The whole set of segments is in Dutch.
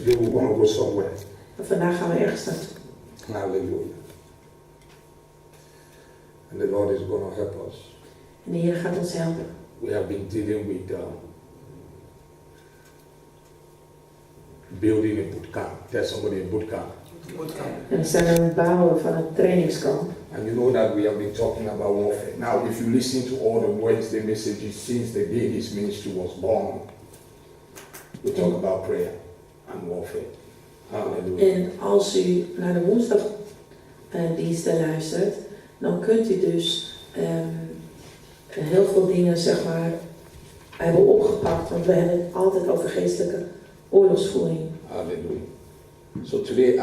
today we're going to go somewhere. En vandaag gaan we ergens naartoe. Hallelujah. And the Lord is going to help us. En de Heer gaat ons helpen. We have been dealing with building a bootcamp. Tell somebody a bootcamp. En we zijn aan het bouwen van een trainingskamp. And you know that we have been talking about warfare. Now, if you listen to all the Wednesday messages since the day this ministry was born, we talk about prayer and warfare. Hallelujah. En als u naar de woensdag diensten luistert, dan kunt u dus heel veel dingen, zeg maar, hebben opgepakt. Want we hebben het altijd over geestelijke oorlogsvoering. Hallelujah. So today,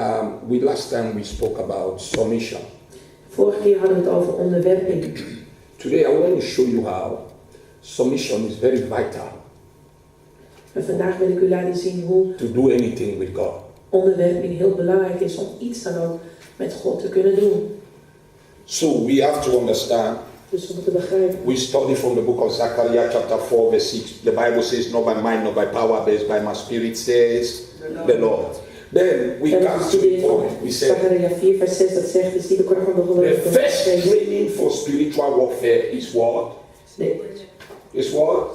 last time we spoke about submission. Vorige keer hadden we het over onderwerping. Today I want to show you how submission is very vital. En vandaag wil ik u laten zien hoe To do anything with God. onderwerping heel belangrijk is om iets dan ook met God te kunnen doen. So we have to understand. Dus we moeten begrijpen. We study from the book of Zechariah chapter 4 verse 6. The Bible says, not by might, not by power, but by my spirit, says the Lord. Then we come to the point. We say, Zechariah 4 vers 6, dat zegt, is die de kracht van de geloof. the first training for spiritual warfare is what? Nee. Is what?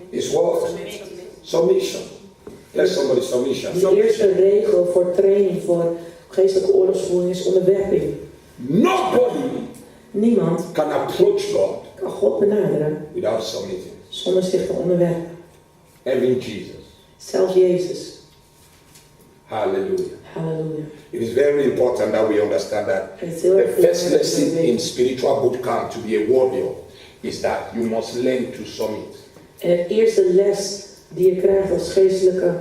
Is what? Submission. Let somebody submission. De eerste regel voor training voor geestelijke oorlogsvoering is onderwerping. Nobody Niemand can approach God kan God benaderen without submitting. zonder zich te onderwerpen. Even Jesus. Zelfs Jezus. Hallelujah. Halleluja. It is very important that we understand that Het is heel the erg first belangrijk lesson dat we in weten. spiritual bootcamp to be a warrior is that you must learn to submit. En de eerste les die je krijgt als geestelijke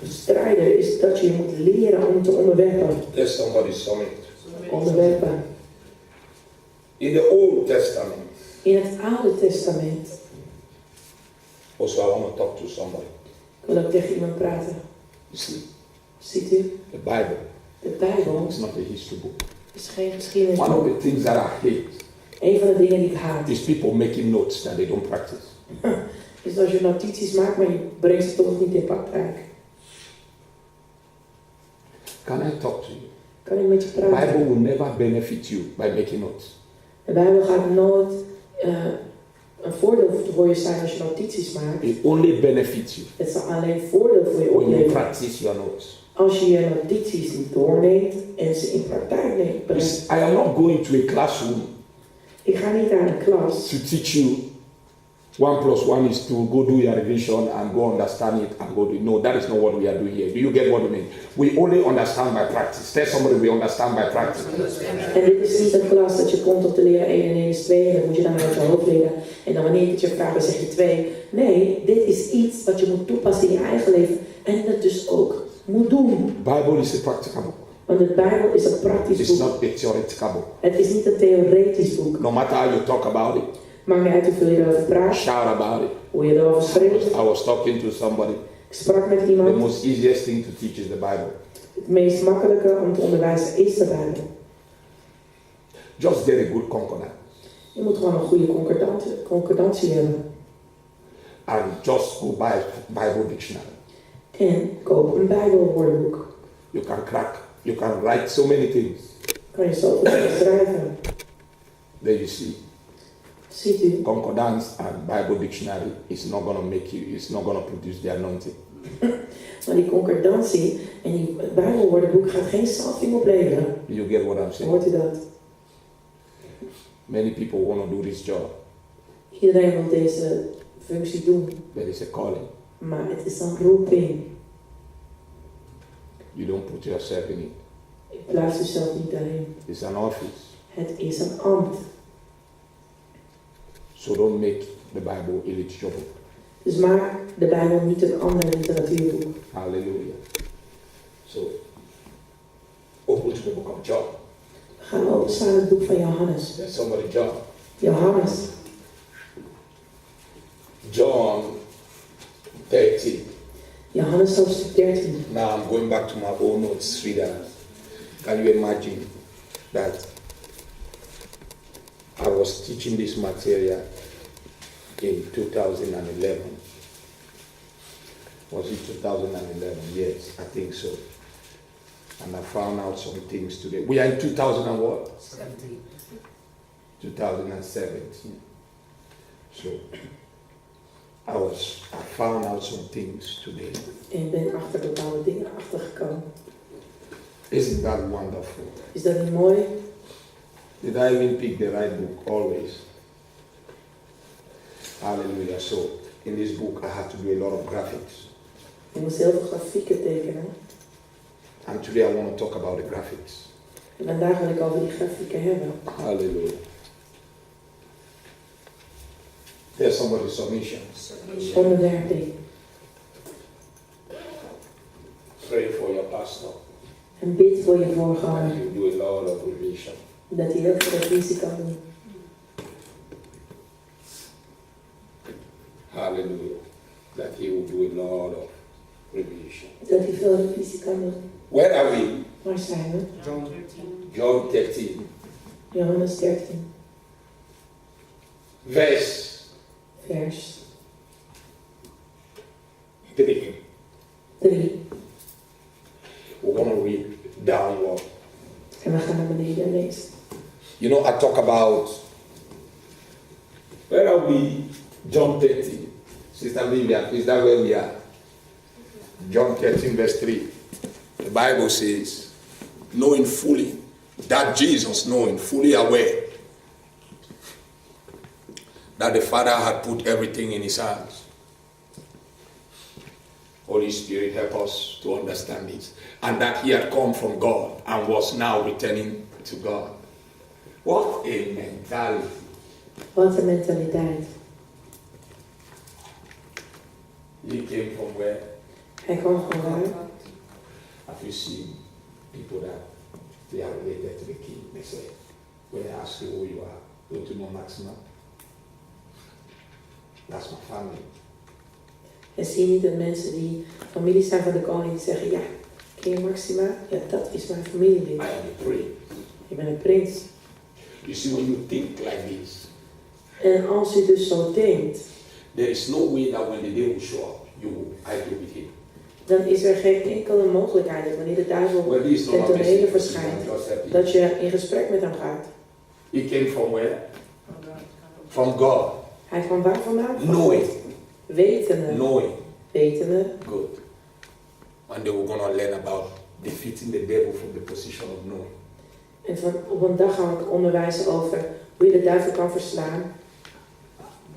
strijder is dat je moet leren om te onderwerpen. Let somebody submit. Onderwerpen. In the Old Testament, In het Oude Testament, also I want to talk to somebody. ik wil ook tegen iemand praten. You see, Ziet u, the Bible de Bijbel is not a history book. is geen One of geschiedenisboek. the things that I hate Een van de dingen die ik haat is people making notes that they don't practice. is als je notities maakt, maar je brengt ze toch niet in praktijk. Can I talk to you? Kan ik met je The Bible praten? will never benefit you by making notes. De Bijbel gaat nooit een voordeel voor je zijn als je notities maakt. It only benefits you Het zal alleen voordeel voor je when you opleveren practice your notes. als je je notities niet doorneemt en ze in praktijk neemt. I am not going to a classroom Ik ga niet naar een klas to teach you 1 plus 1 is 2, go do your revision and go understand it and go do it. No, that is not what we are doing here. Do you get what I mean? We only understand by practice. Tell somebody we understand by practice. en dit is niet een klas dat je komt om te leren 1 en 1 is 2 en dan moet je dan uit je hoofd leren. En dan wanneer ik het je vraag, dan zeg je 2. Nee, dit is iets wat je moet toepassen in je eigen leven en dat dus ook moet doen. Bible is a practical book. Want de Bijbel is een praktisch It's boek. not a theoretical book. Het is niet een theoretisch boek. No matter how you talk about it, Maakt niet uit hoeveel je erover praat, shout about it. hoe je erover spreekt. I was talking to somebody. Ik sprak met The iemand. most easiest thing to teach is the Bible. Het meest makkelijke om te onderwijzen is de Bijbel. Just get a good concordance Je moet gewoon een goede concordantie hebben. and just go buy Bible dictionary. En koop een Bijbelwoordenboek. You can write so many things. Kan je zoveel dingen schrijven. There you see. Ziet u, Concordance and Bible dictionary is not going to it's not going to produce the anointing. maar die concordantie en die Bijbelwoordenboek gaat geen salving opleveren. Do you get what I'm saying? Hoort u dat? Many people want to do this job, Iedereen wil deze functie doen. but it's a calling. Maar het is een roeping. You don't put yourself in it. Je plaatst jezelf niet daarin. It's an office. Het is een ambt. So don't make the Bible a literature book. Dus maak de Bijbel niet een ander literatuurboek. Hallelujah. So, open to the book of John. We gaan openstaan het boek van Johannes. There's somebody, John. Johannes. John 13. Johannes hoofdstuk 13. Now I'm going back to my own notes readers. Can you imagine that I was teaching this material in 2011. Was it 2011? Yes, I think so. And I found out some things today. We are in 2000 and what? 2017. So I found out some things today. En ik ben achter bepaalde dingen achtergekomen. Isn't that wonderful? Is dat niet mooi? Did I even pick the right book? Always. Hallelujah. So in this book I had to do a lot of graphics. Ik moest heel veel grafieken tekenen. And today I want to talk about the graphics. En vandaag wil ik over die grafieken hebben. Hallelujah. There's somebody's submission. Onderwerping. Pray for your pastor. En bid voor je And voorganger. you do a lot of revision. Dat hij heel veel revisie kan doen. Hallelujah. That he will do a lot of revision. Dat hij veel revisie kan doen. Where are we? Waar zijn we? John 13. Johannes 13, Verse vers 3. 3. We're going to read downward. En we gaan naar beneden lezen. You know, I talk about, where are we? John 13. Sister Vivian, is that where we are? John 13 verse 3. The Bible says, knowing fully, that Jesus, knowing fully aware that the Father had put everything in his hands. Holy Spirit, help us to understand this. And that he had come from God and was now returning to God. What a mentality. Wat een mentaliteit. He came from where? Hij kwam van waar? Have you seen people that they are related to the king? They say, when I ask you who you are, don't you know Maxima? That's my family. En zie je niet dat mensen die familie zijn van de koning die zeggen, ja, ken je Maxima? Ja, dat is mijn familielid. I am a prince. Ik ben een prins. You see, when you think like this, En als je dus zo denkt, there is no way that when the devil show up, you will argue with him. dan is er geen enkele mogelijkheid dat wanneer de duivel Well, this is ten not a tonele message. verschijnt, Just happy. dat je in gesprek met hem gaat. He came from where? From God. Hij kwam waar vandaan? Van Knowing. God. Wetende. Knowing. Wetende. Good. And they were going to learn about defeating the devil from the position of knowing. En op een dag gaan we onderwijzen over hoe je de duivel kan verslaan.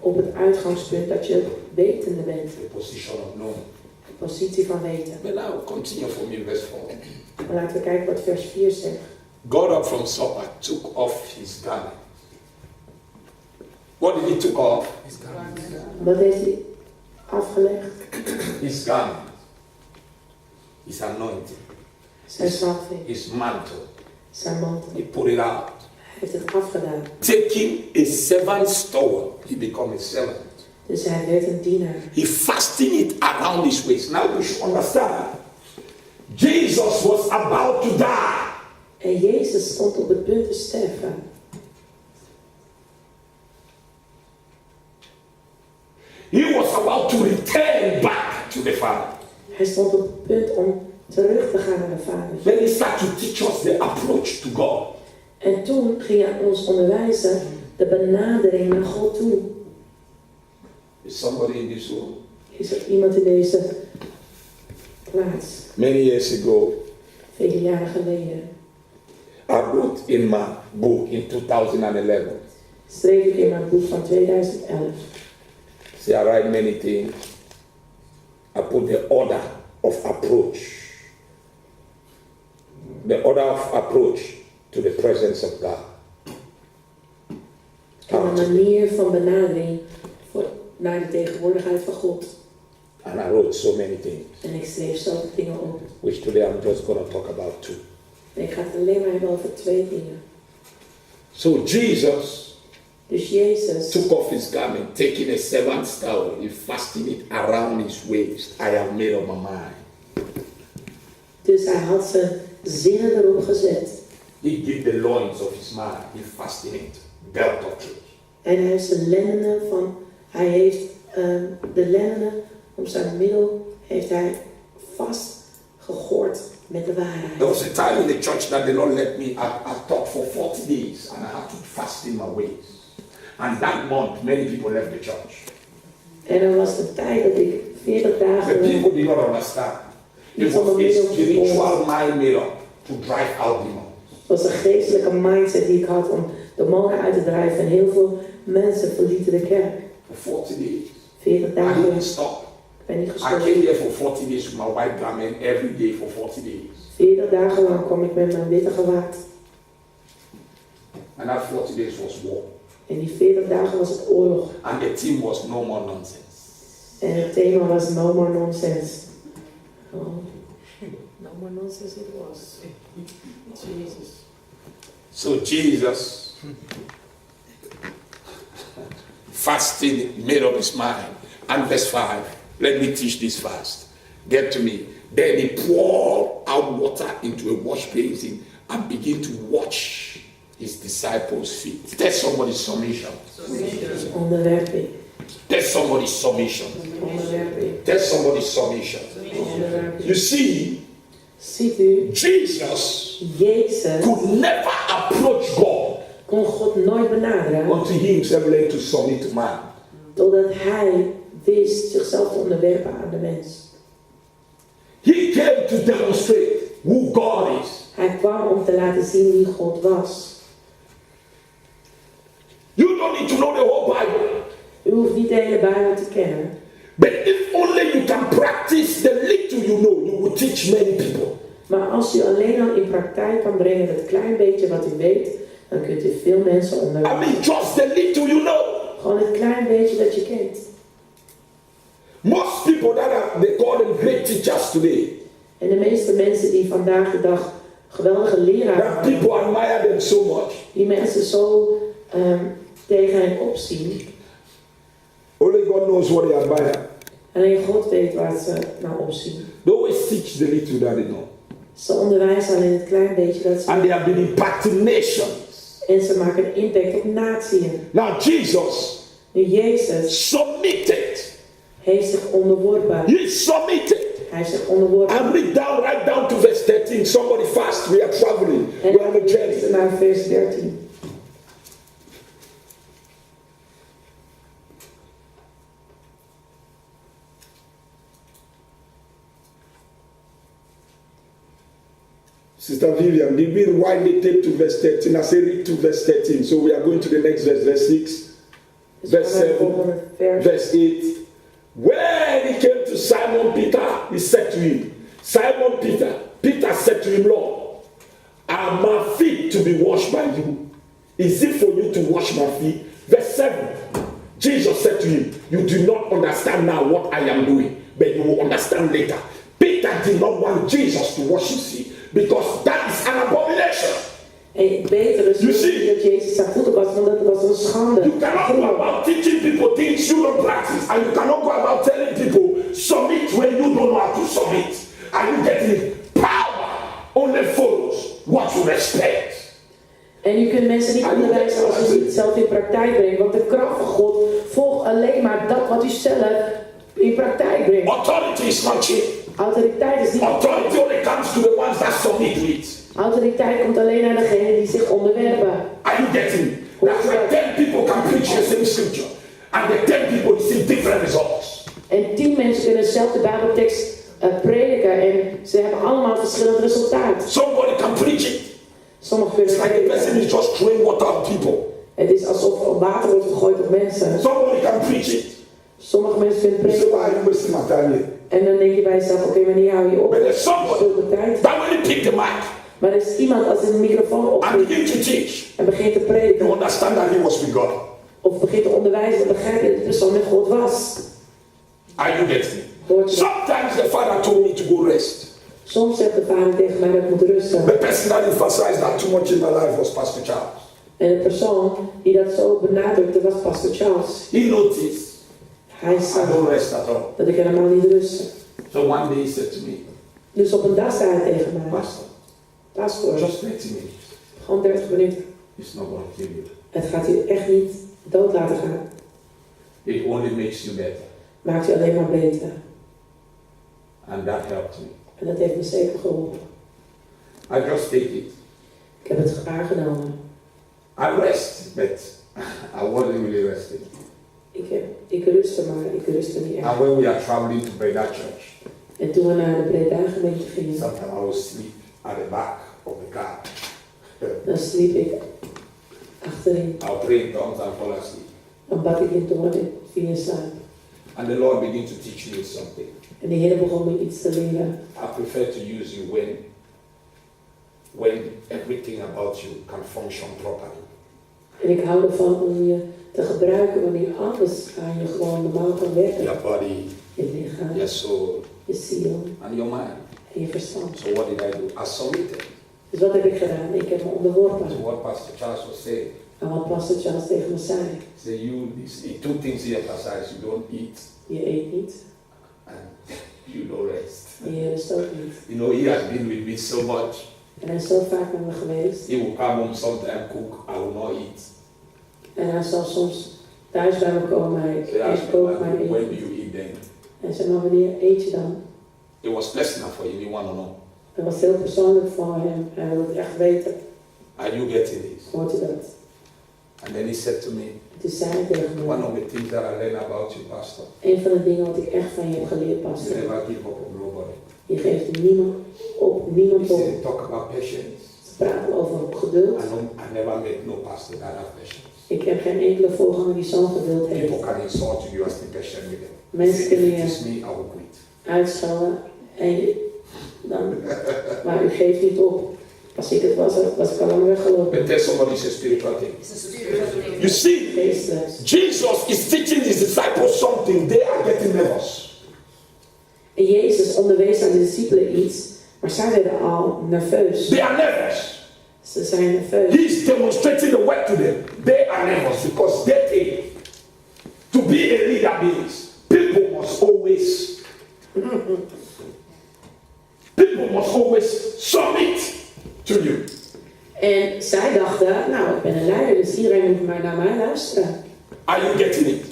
Op het uitgangspunt dat je wetende bent. The position of knowing. De positie van weten. But now continue for me verse 4. Maar laten we kijken wat vers 4 zegt. Got up from supper, took off his garment. What did he took off? His garment. Wat heeft hij afgelegd? His garment. His anointing. Zijn zalving. His mantle. Zijn mantel. He put it out. Hij heeft het afgedaan. Taking a servant's towel, he became a servant. Dus hij werd een dienaar. He fastened it around his waist. Now we should understand. Jesus was about to die. En Jezus stond op het punt te sterven. He was about to return back to the Father. Hij stond op het punt om terug te gaan naar de Vader. Then he started to teach us the approach to God. En toen ging hij ons onderwijzen de benadering naar God toe. Is somebody in this room? Is er iemand in deze plaats? Many years ago, Vele jaren geleden I wrote in my book in 2011. schreef ik in mijn boek van 2011. See, I write many things. I put the order of approach. The order of approach to the presence of God. En een manier van benadering naar de tegenwoordigheid van God. And I wrote so many things, En ik schreef zoveel dingen op. which today I'm just going to talk about two. En ik ga het alleen maar hebben over 2 dingen. So Jesus Dus Jezus took off his garment, taking a servant's towel, he fastened it around his waist. I have made up my mind. Dus hij had zijn zinnen erop gezet. He did the loins of his mind. He fastened it, belt of truth. En hij heeft de lendenen om zijn middel heeft hij vastgegord met de waarheid. There was a time in the church that the Lord let me, I taught for 40 days and I had to fast in my ways. And that month, many people left the church. En er was de tijd dat ik 40 The dagen... people did not understand. It was a spiritual mind made up to drive out demons. Het was een geestelijke mindset die ik had om demonen uit te drijven. En heel veel mensen verlieten de kerk. For 40 days. 40 I dagen. didn't stop. Ik ben niet I gestopt. came here for 40 days with my white garment every day for 40 days. 40 dagen lang kwam ik met mijn witte gewaad. And that 40 days was war. En die 40 dagen was het oorlog. And the theme was no more nonsense. En het thema was no more nonsense. Oh. No more nonsense it was. Jesus. So Jesus, fasting, made up his mind. And verse 5, let me teach this fast. Get to me. Then he poured out water into a wash basin and began to wash his disciples' feet. Tell somebody submission. Onderwerping. Tell somebody submission. Onderwerping. Tell somebody submission. Onderwerping. You see, Ziet u, Jesus Jezus could never approach God kon God nooit benaderen until he himself learned to submit to man. totdat hij wist zichzelf te onderwerpen aan de mens. He came to demonstrate who God is. Hij kwam om te laten zien wie God was. You don't need to know the whole Bible. U hoeft niet de hele Bijbel te kennen. But if only you can practice the little you know, you will teach many people. Maar als u alleen al in praktijk kan brengen het klein beetje wat u weet, dan kunt u veel mensen I onderwijzen. mean, just the little you know. Gewoon het klein beetje dat je kent. Most people that are, they call them great teachers today. En de meeste mensen die vandaag de dag geweldige leraren That people admire them so much. die mensen zo tegen hen opzien. Only God knows what they admire. Alleen God weet waar ze naar opzien. They always teach the little that they know. Ze onderwijzen alleen het klein beetje dat ze... And they have been impacting nations. En ze maken een impact op natieën. Now Jesus Nu Jezus submitted. heeft zich onderworpen. He submitted. Hij heeft zich onderworpen. And read down, right down to verse 13. Somebody fast. We are traveling. En We are on a dan journey. lezen we naar vers 13. Sister Vivian, did we wind the tape to verse 13? I say read to verse 13. So we are going to the next verse, verse 6, Dus verse we gaan naar het 7, volgende vers. verse 8. When he came to Simon Peter, he said to him, Simon Peter, Peter said to him, Lord, are my feet to be washed by you? Is it for you to wash my feet? Verse 7, Jesus said to him, you do not understand now what I am doing, but you will understand later. Peter did not want Jesus to wash his feet because that is an abomination. En beter is You see? dat Jezus zijn voeten was, want dat was een schande. You cannot go about teaching people things you don't practice, and you cannot go about telling people submit when you don't know how to submit. Are you getting it? Power only follows what you respect. En je kunt mensen niet onderwijzen als je het zelf in praktijk brengt. Want de kracht van God volgt alleen maar dat wat u zelf in praktijk brengt. Authority is not cheap. Autoriteit is niet... Authority only comes to the ones that submit to it. Autoriteit komt alleen naar degenen die zich onderwerpen. Are you getting it? That's why 10 people can preach the same scripture, and the 10 people see different results. En 10 mensen kunnen dezelfde Bijbeltekst prediken en ze hebben allemaal verschillend resultaat. Somebody can preach it. Sommigen kunnen It's like the person prediken. is just throwing water on people. Het is alsof er water wordt gegooid op mensen. Somebody can preach it. Sommige mensen kunnen You say, prediken. why are you wasting my time here? En dan denk je bij jezelf, oké, wanneer hou je op? But there's somebody Zoveel tijd. that when you pick the mic Maar er is iemand als hij een microfoon and opneemt begin to teach, en begint te you prediken. understand that he was with God. Of begint te onderwijzen, dan begrijp je dat de persoon met God was. Are you getting it? Hoort je? Sometimes the father told me to go rest. Soms zegt de vader tegen mij dat ik moet rusten. The person that emphasized that too much in my life was Pastor Charles. En de persoon die dat zo benadrukte was Pastor Charles. He noticed Hij I zei don't rest at all. dat ik helemaal niet rustte. So one day he said to me, Dus op een dag zei hij tegen mij, Pastor, Pastor, just 30 minutes. gewoon 30 minuten. It's not going to kill you. Het gaat u echt niet dood laten gaan. It only makes you better. Maakt u alleen maar beter. And that helped me. En dat heeft me zeker geholpen. I just take it. Ik heb het aangenomen. I rest, but I wasn't really resting. Ik rustte, maar ik rustte niet echt. And when we are traveling to Breda Church, En toen we naar de Breda gemeente gingen, sometimes I would sleep at the back of the car. dan sliep ik achterin. I'll pray in tongues and fall asleep. Dan bad ik in tongen en viel in slaap. And the Lord began to teach me something. En de Heer begon me iets te leren. I prefer to use you when everything about you can function properly. En ik hou ervan om je te gebruiken wanneer alles aan je gewoon normaal kan werken. Your body, Je lichaam, your soul, je ziel and your mind. en je verstand. So what did I do? I submitted. Dus wat heb ik gedaan? Ik heb me onderworpen. So what Pastor Charles was saying. En wat Pastor Charles tegen me zei. Say two things he emphasized. You don't eat Je eet niet and you don't rest. en je rust ook niet. You know, he has been with me so much. En hij is zo vaak met me geweest. He will come home sometime, cook, I will not eat. En hij zal soms thuis bij me komen. Hij kookt mijn When do eten. you eat then? En zei, maar wanneer eet je dan? It was personal for him, you want to know. Dat was heel persoonlijk voor hem. Hij wilde het echt weten. Are you getting this? Hoort u dat? And then he said to me, En toen zei hij tegen one me. of the things that I learned about you, Pastor, Een van de dingen wat ik echt van je heb geleerd, you Pastor. never give up on nobody. Je geeft niemand op, He niemand op. said, talk about patience. Ze praten over geduld. I never met no pastor that have patience. Ik heb geen enkele voorganger die zo'n geduld heeft. People can insult you, you are still patient with them. Mensen If kunnen it je is me, I will quit. uitschelden en dan, maar u geeft niet op. Als ik het was ik al lang weggelopen. But tell somebody it's a spiritual thing. It's a spiritual thing. You see, Geestelijk. Jesus is teaching his disciples something. They are getting nervous. En Jezus onderwees aan de discipelen iets, maar zij werden al nerveus. They are nervous. Ze zijn nerveus. He is demonstrating the work to them. They are nervous because they think to be a leader means people must always submit to you. En zij dachten, nou ik ben een leider, dus iedereen moet maar naar mij luisteren. Are you getting it?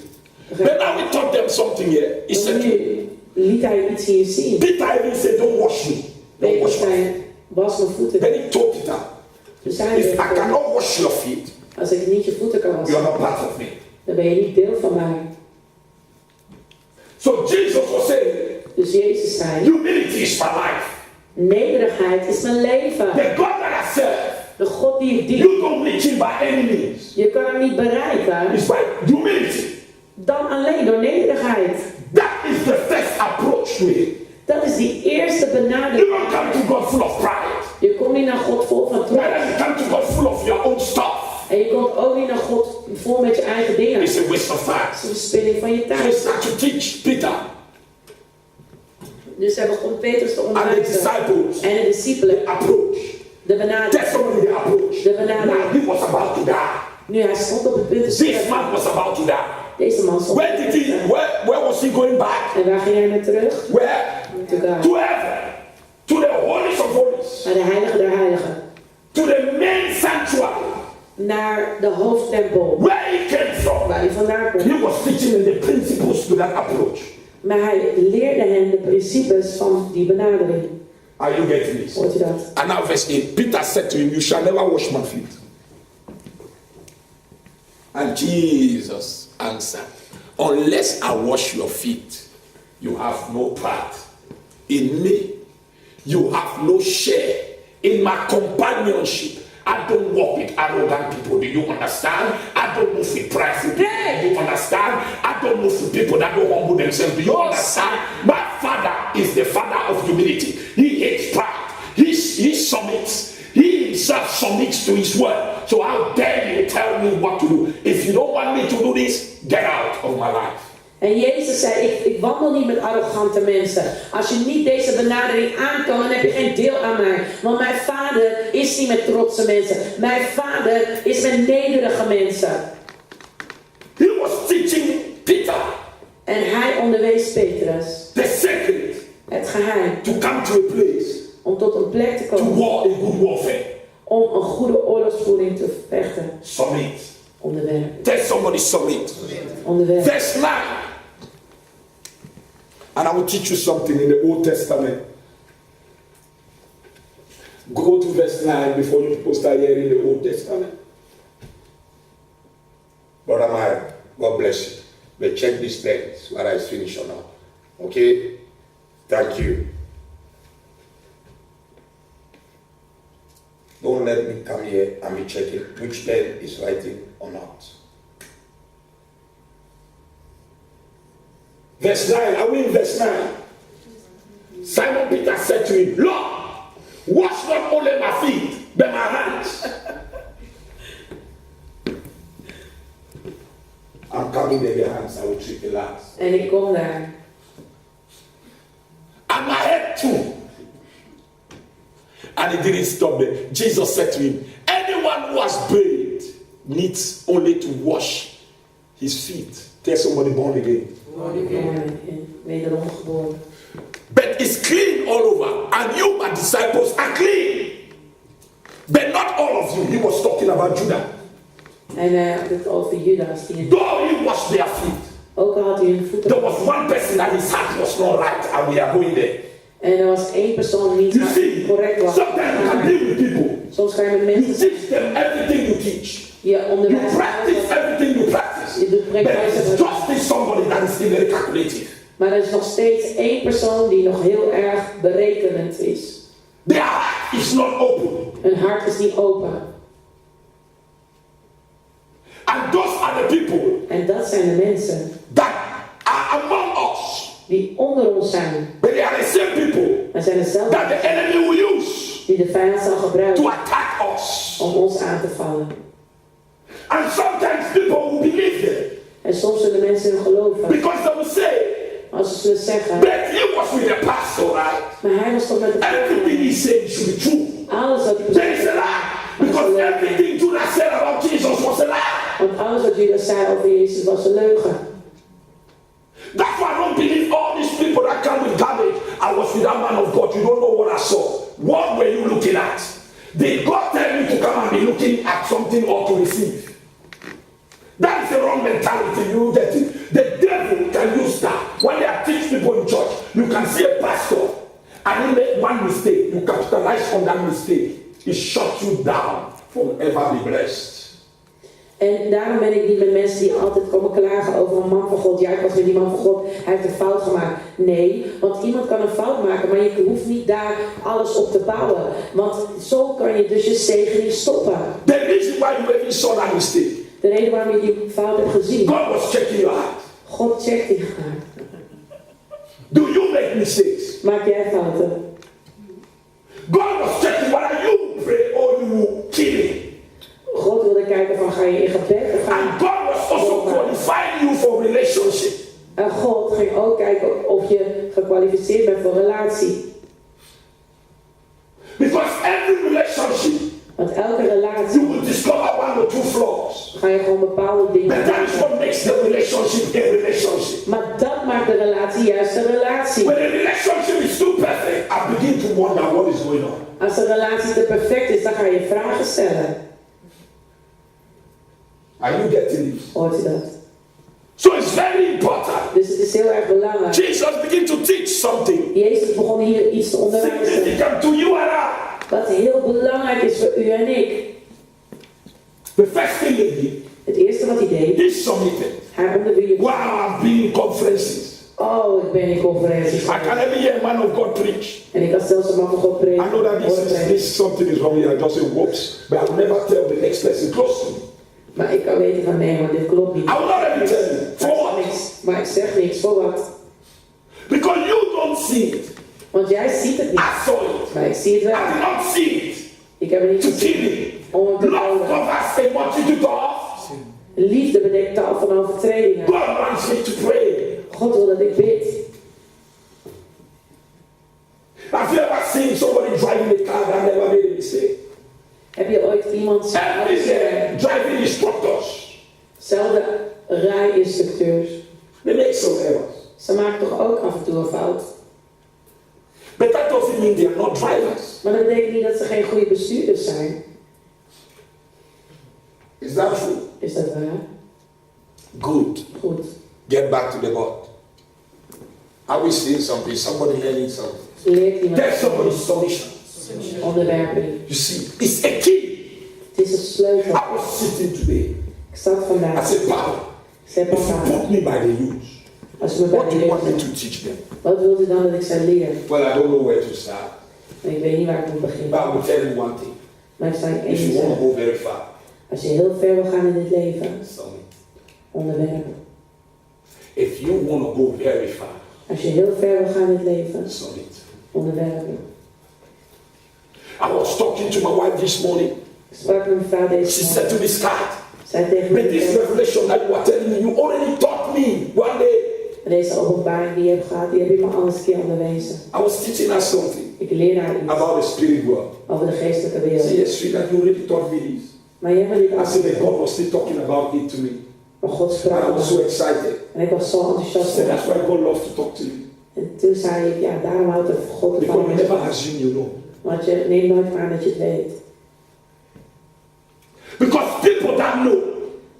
But now we taught them something here. He En said, nu liet hij iets hier zien. Peter even said, don't wash me. Don't Peter wash me. zei, was mijn voeten. Then he told Peter, Dus zei if I hij, cannot wash your feet, als ik niet je voeten kan you are wassen, not part of me. dan ben je niet deel van mij. So Jesus was saying, Dus Jezus zei, humility is my life. nederigheid is mijn leven. The God that I serve, De God die ik dien. you don't reach him by any means. Je kan hem niet bereiken. It's by humility. Dan alleen door nederigheid. That is the first approach to him. Dat is die eerste You benadering. don't come to God full of pride. Je komt niet naar God vol van trots. Whether you come to God full of your own stuff, En je komt ook niet naar God vol met je eigen dingen. it's Het a waste of time. is een verspilling van je So he tijd. started to teach Peter Dus hij begon Petrus te and the onderwijzen. disciples En de discipelen. approach. De benadering. That's somebody the approach. De benadering. Now he was about to die. Nu hij stond op het punt te This sterven. man was about to die. Deze man stond op Where het did punt te he? sterven. Where was he going back? En waar ging hij naar terug? Where? To God. To heaven. To the holiest of holies. Naar de heilige der heiligen. To the main sanctuary. Naar de hoofdtempel. Where he came from. Waar hij vandaan komt. He was teaching them the principles to that approach. Maar hij leerde hen de principes van die benadering. Are you getting this? Hoort u dat? And now verse 8. Peter said to him, you shall never wash my feet. And Jesus answered, unless I wash your feet, you have no part in me. You have no share in my companionship. I don't walk with arrogant people. Do you understand? I don't move with prideful people. Do you understand? I don't move with people that don't humble themselves. Do you understand? My Father is the Father of humility. He hates pride. He submits. He himself submits to his word. So how dare you tell me what to do? If you don't want me to do this, get out of my life. En Jezus zei, ik wandel niet met arrogante mensen. Als je niet deze benadering aan kan, dan heb je geen deel aan mij. Want mijn vader is niet met trotse mensen. Mijn vader is met nederige mensen. He was teaching Peter En hij onderwees Petrus the secret het geheim to come to a place om tot een plek te to komen. war a good warfare. Om een goede oorlogsvoering te vechten. Submit. Onderwerpen. Tell somebody submit. Onderwerpen. Verse 9. And I will teach you something in the Old Testament. Go to verse 9 before you people start hearing the Old Testament. Brother Myra, God bless you. But check this text, whether it's finished or not. Okay? Thank you. Don't let me come here and be checking which pen is writing or not. Verse 9, are we in verse 9? Simon Peter said to him, Lord, wash not only my feet, but my hands. I'm coming in your hands, I will treat you last. En ik kom daar. And my head too. And he didn't stop there. Jesus said to him, anyone who has bathed needs only to wash his feet. Tell somebody born again. Wederom geboren. But it's clean all over. And you, my disciples, are clean. But not all of you. He was talking about Judah. En hij had het over Judas. Though he washed their feet. Ook al had hij hun voeten. There was one person that his heart was not right. And we are going there. En er was één persoon die niet correct was. Sometimes you can deal with people. Soms ga je met mensen. You teach them everything you teach. Je onderwijst. You practice everything you practice. Je doet But it's praktijk. just somebody that is still very calculative. Maar er is nog steeds één persoon die nog heel erg berekenend is. Their heart is not open. Hun hart is niet open. And those are the people En dat zijn de mensen that are among us. die onder ons zijn. But they are the same people Maar zijn dezelfde that the enemy will use die de vijand zal gebruiken to attack us. om ons aan te vallen. And sometimes people will believe them En soms zullen mensen hun geloven. because they will say, Als ze zullen zeggen, but he was with the pastor, right? maar hij was toch met de Everything he said should be true. alles wat hij There is a lie. Because everything Judah said about Jesus was a lie. Want alles wat Judas zei over Jezus was een leugen. That's why I don't believe all these people that come with garbage. I was with that man of God. You don't know what I saw. What were you looking at? Did God tell me to come and be looking at something or to receive? That is the wrong mentality. You get it. The devil can use that. When they are teach people in church, you can see a pastor and he make one mistake. You capitalize on that mistake. He shut you down from ever be blessed. En daarom ben ik niet met mensen die altijd komen klagen over een man van God. Ja, ik was met die man van God, hij heeft een fout gemaakt. Nee, want iemand kan een fout maken, maar je hoeft niet daar alles op te bouwen. Want zo kan je dus je zegening stoppen. The reason why you even saw that mistake. De reden waarom je die fout hebt gezien. God was checking your heart. God checkt je hart. Do you make mistakes? Maak jij fouten? God was checking whether you pray or you kill. God wilde kijken van ga je in gebed of ga je... And God was also qualifying you for relationship. En God ging ook kijken of je gekwalificeerd bent voor relatie. Because every relationship, Want elke relatie you will discover one or two flaws. ga je gewoon bepaalde dingen But that is maken. what makes the relationship a relationship. Maar dat maakt de relatie juist een relatie. When a relationship is too perfect, I begin to wonder what is going on. Als de relatie te perfect is, dan ga je vragen stellen. Are you getting it? Hoort u dat? So it's very important. Dus het is heel erg belangrijk. Jesus began to teach something Jezus begon hier iets te onderwijzen. significant to you and I. Wat heel belangrijk is voor u en ik. The first thing he did, Het eerste wat hij deed, he submitted. hij onderwierp. Wow, I've been in conferences. Oh, ik ben in conferenties. I can even hear a man of God preach. En ik had zelfs een man van God preken. I know that this something is wrong here. I just say whoops, but I will never tell the next person close to me. Maar ik kan weten van nee, maar dit klopt niet. I will not even tell you. For what? Maar ik zeg niks, voor wat? Because you don't see it. Want jij ziet het niet. I saw it. Maar ik zie het wel. I did not see it. Ik heb het niet To gezien. kill it. Om het te Love doden. covers a multitude of. Liefde bedekt tal van overtredingen. God wants me to pray. God wil dat ik bid. Have you ever seen somebody driving a car that never made a mistake? Heb je ooit iemand Driving instructors. zelfde rijinstructeurs? They make some errors. Ze maken toch ook af en toe een fout? But that doesn't mean they are not drivers. Maar dat betekent niet dat ze geen goede bestuurders zijn. Is that true? Is dat waar? Good. Goed. Get back to the God. Are we seeing something? Somebody learning something? Leert iemand Tell somebody solution. onderwerpen. You see, it's a key. Het is een sleutel. I was sitting today. Ik zat I vandaag. said, Papa, Zeg if you papa, put me by the youth, als je me bij what de do you want me jeugd to bent, teach them? wat wilt u dan dat ik zou leren? Well, I don't know where to start. Maar ik weet niet waar ik moet beginnen. But I will tell you one thing. Maar ik zou je één If you want to zeggen. go very far, Als je heel ver wil gaan in dit leven, submit. onderwerpen. If you want to go very far, Als je heel ver wil gaan in het leven, submit. onderwerpen. I was talking to my wife this morning. Ik sprak met mijn vrouw She deze said to morgen. me, Scott, Zij tegen but this me, revelation that you are telling me, you already taught me one day. deze openbaring die je hebt gehad, die heb je me al eens een keer onderwezen. I was teaching her something Ik leer haar iets about the spirit world. over de geestelijke She wereld. said, yes, sweetheart, you already taught me this. Maar je hebt me niet I said, but afgeleerd. God was still talking about it to me. Maar God And sprak I was so me. excited. En ik was zo I enthousiast. said, that's why God loves to talk to you. En toen zei ik, ja, daarom houdt het God Because van you me. never assume you know. Want je neemt nooit aan dat je het weet. Because people that know,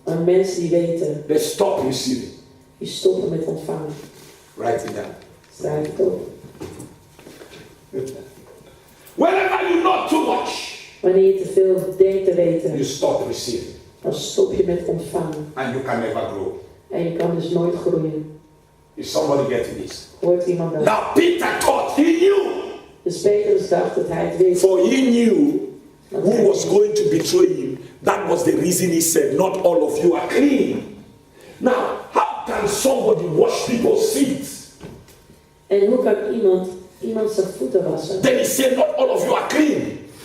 Maar mensen die weten, they stop receiving. die stoppen met ontvangen. Write it down. Schrijf het op. Whenever you know too much, Wanneer je te veel denkt te weten, you stop receiving. dan stop je met ontvangen. And you can never grow. En je kan dus nooit groeien. Is somebody getting this? Hoort iemand dat? Now Peter thought, he knew. Dus Petrus dacht dat hij het wist. For he knew Want who hij- was going to betray him. That was the reason he said, not all of you are clean. Now, how can somebody wash people's feet? En hoe kan iemand zijn voeten wassen? Then he said, not all of you are clean.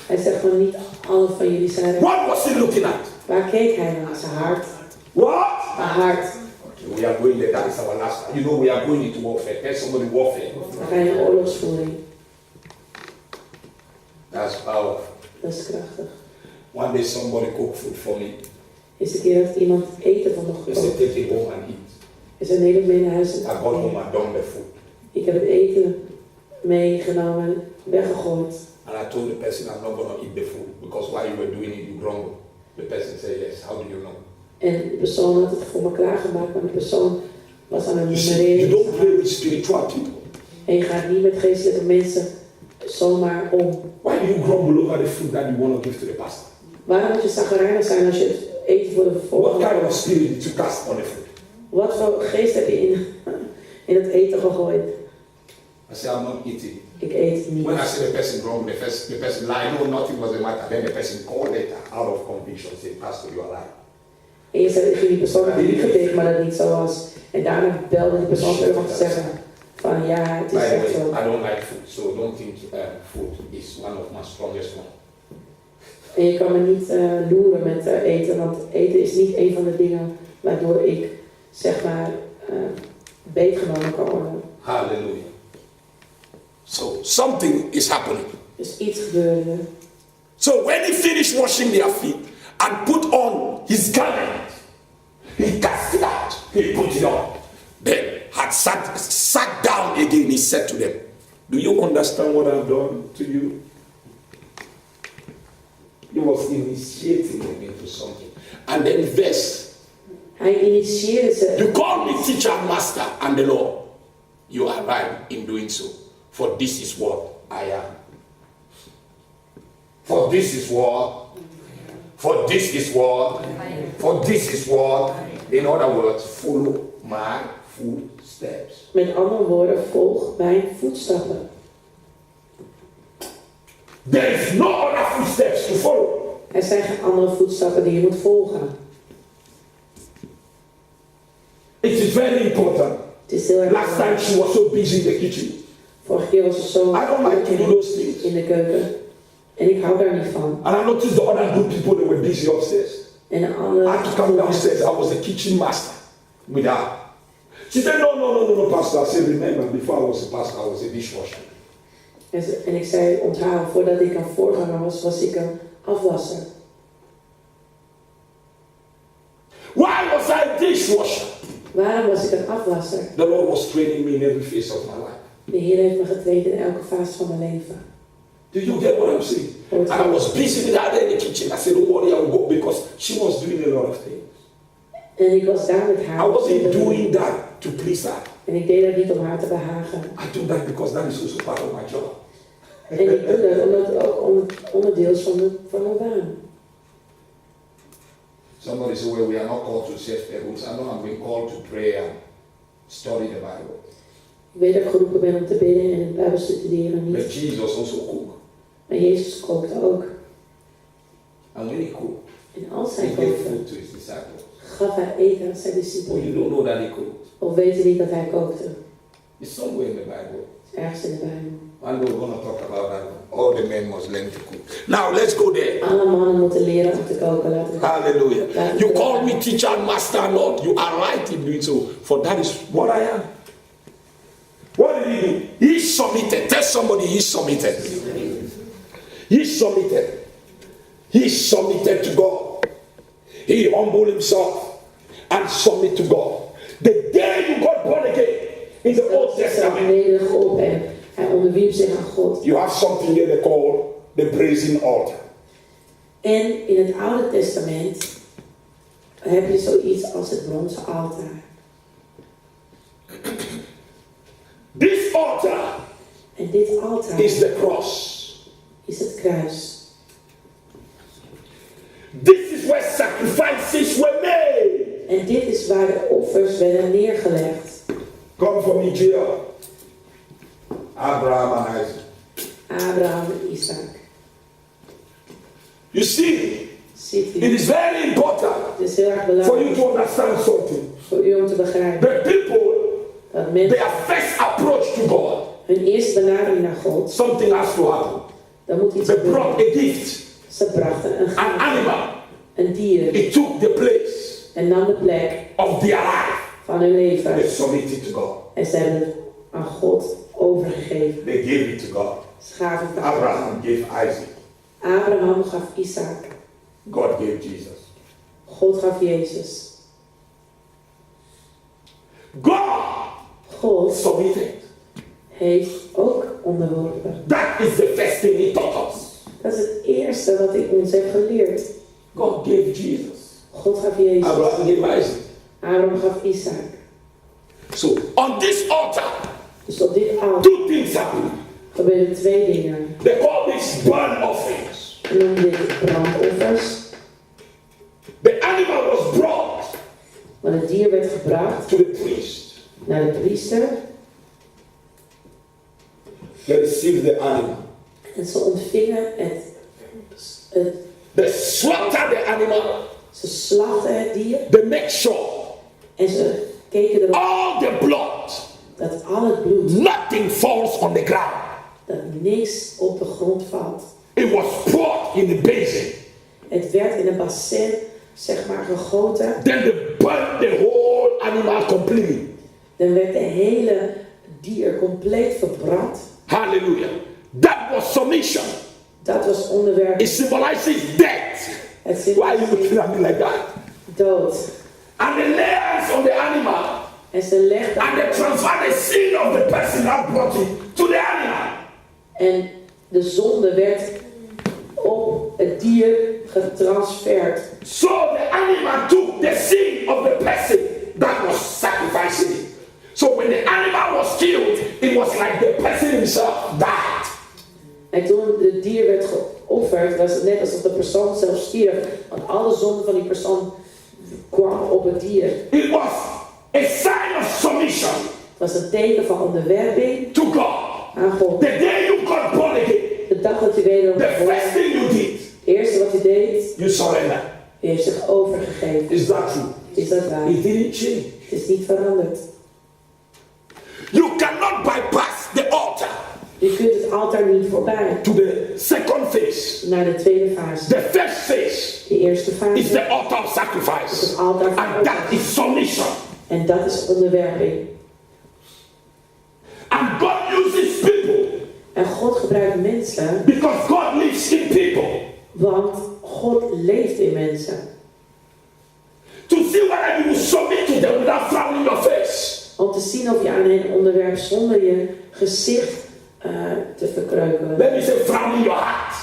Hij zegt van niet alle van jullie zijn rein. What was he looking at? Waar keek hij naar? Zijn hart. What? Zijn hart. Okay, we are going there. That is our last. You know, we are going into warfare. Tell somebody warfare. Dan ga je in oorlogsvoering. That's powerful. Dat is krachtig. One day somebody cooked food for me. Is de keer dat iemand eten van nog He said, gekookt. take it home and eat. Is er neem het mee naar huis. I got home and done the food. Ik heb het eten meegenomen, weggegooid. And I told the person I'm not going to eat the food because while you were doing it, you grumbled. The person said, yes. How do you know? En de persoon had het voor me klaargemaakt, maar de persoon was aan het You see, you don't play nummereren. with spiritual people. En je gaat niet met geestelijke mensen zomaar om. Why do you grumble over the food that you want to give to the pastor? Waarom moet je zagrijnig zijn als je het eten voor de What volgende... kind of spirit did you cast on the food? Wat voor geest heb je in het eten gegooid? I said, I'm not eating. Ik eet het niet. When I see the person grumble, the person lie, no, nothing was the matter. Then the person called later out of conviction, say, Pastor, you are lying. En je zei, die persoon had niet gebeten, maar dat niet zo was. En daarna belde die persoon terug om te zeggen van ja, het By is the echt way, zo. I don't like food, so don't think food is one of my strongest ones. En je kan me niet loeren met eten, want eten is niet een van de dingen waardoor ik, zeg maar, beetgenomen kan worden. Hallelujah. So something is happening. Dus iets gebeurde. So when he finished washing their feet and put on his garment, He cast it out. He put it on. then had sat down again, he said to them, do you understand what I've done to you? He was initiating them into something. And then verse. Hij initieerde ze. You call me teacher and master and the Lord. You are right in doing so. For this is what I am. For this is what. For this is what. For this is what. In other words, follow my footsteps. Met andere woorden, volg mijn voetstappen. There is no other footsteps to follow. Er zijn geen andere voetstappen die je moet volgen. It is very important. Het is heel erg Last time belangrijk. she was so busy in the kitchen. Vorige keer was ze zo I don't like to do those things. in de keuken. En ik hou daar niet van. And I noticed the other good people that were busy upstairs. En de I andere... had to come downstairs. I was the kitchen master with her. She said, no, pastor. I said, remember, before I was a pastor, I was a dishwasher. En ik zei, onthoud, voordat ik een voorganger was, was ik een afwasser. Why was I a dishwasher? Waarom was ik een afwasser? The Lord was training me in every phase of my life. De Heer heeft me getraind in elke fase van mijn leven. Do you get what I'm saying? And I was busy with her in the kitchen. I said, don't worry, I will go because she was doing a lot of things. En ik was daar met haar. I wasn't doing that to please her. En ik deed dat niet om haar te behagen. I do that because that is also part of my job. En ik doe dat omdat het ook onderdeel is van mijn baan. Somebody said, well, we are not called to save tables. I know I'm being called to pray and study the Bible. Ik weet dat ik geroepen ben om te bidden en de Bijbel te studeren, But niet. Jesus also cooked. Maar Jezus kookte ook. And when he cooked, En als he hij gave kookte, food to his disciples. gaf hij eten aan zijn Well, discipelen. you don't know that he cooked. Of weet je niet dat hij kookte? It's somewhere in the Bible. Het is ergens in de Bijbel. One day we're going to talk about that one. All the men must learn to cook. Now let's go there. Alle mannen moeten leren om te koken. Laten we Hallelujah. You call me teacher and master, Lord. You are right in doing so. For that is what I am. What did he do? He submitted. Tell somebody he submitted. He submitted. He submitted to God. He humbled himself and submitted to God. The day you got born again in the Old Testament, nederig op en hij onderwierp zich aan God. you have something here they call the brazen altar. En in het Oude Testament heb je zoiets als het bronzen altaar. This altar En dit altaar is the cross. is het kruis. This is where sacrifices were made. En dit is waar de offers werden neergelegd. Come from Nigeria. Abraham and Isaac. Abraham en Isaac. You see, Ziet it u? is very important Het is heel erg for you belangrijk to understand something. voor u om te begrijpen The people, dat mensen their first approach to God, hun eerste benadering naar God, something has to happen. dan moet iets They gebeuren. brought a gift, Ze brachten een an gave, animal. een dier, It took the place en nam de plek of their life. van hun leven. They submitted to God. En ze hebben het aan God overgegeven. They gave it to God. Ze gaven het aan God. Abraham gave Isaac. Abraham gaf Isaac. God gave Jesus. God gaf Jezus. God Submitted. heeft ook onderworpen. That is the first thing he taught us. Dat is het eerste wat ik ons heb geleerd. God gave Jesus. God gaf Jezus. Abraham gave Isaac. Abraham gaf Isaac. So on this altar, Dus op dit altaar two things happen. gebeuren twee dingen. They call this burnt offerings. We noemen dit brandoffers. The animal was brought Want het dier werd gebracht to the priest. naar de priester. They received the animal. En ze ontvingen het. They slaughtered the animal. Ze slachten het dier. They make sure En ze keken erop all the blood, dat al het bloed, nothing falls on the ground. dat niks op de grond valt. It was poured in the basin. Het werd in een bassin, zeg maar, gegoten. Then they burned the whole animal completely. Dan werd de hele dier compleet verbrand. Hallelujah. That was submission. Dat was onderwerp. It symbolizes death. Het Why are you looking symboliseert at me like that? dood. And the layers on the animal. En ze legden And they transfer the sin of the person that brought it to the animal. en de zonde werd op het dier getransferd. So the animal took the sin of the person that was sacrificing it. So when the animal was killed, it was like the person himself died. En toen het dier werd geofferd, was het net alsof de persoon zelf stierf. Want alle zonde van die persoon kwam op het dier. It was a sign of submission Het was een teken van onderwerping to God. aan God. The day you got born again, De dag dat je wederom the first geboren thing you did, het eerste wat je deed, you surrender. je heeft zich overgegeven. Is that true? Is dat waar? It didn't change. Het is niet veranderd. You cannot bypass the altar Je kunt het altaar niet voorbij. to the second phase. Naar de tweede fase. The first phase De eerste is fase the altar of is het sacrifice. altaar van And that offer. is submission. En dat is onderwerping. And God uses people En God gebruikt mensen, because God lives in people want God leeft in mensen. to see whether you will submit to them without frowning your face. Om te zien of je aan hen onderwerpt zonder je gezicht te verkreukelen. Let me say frowning your heart.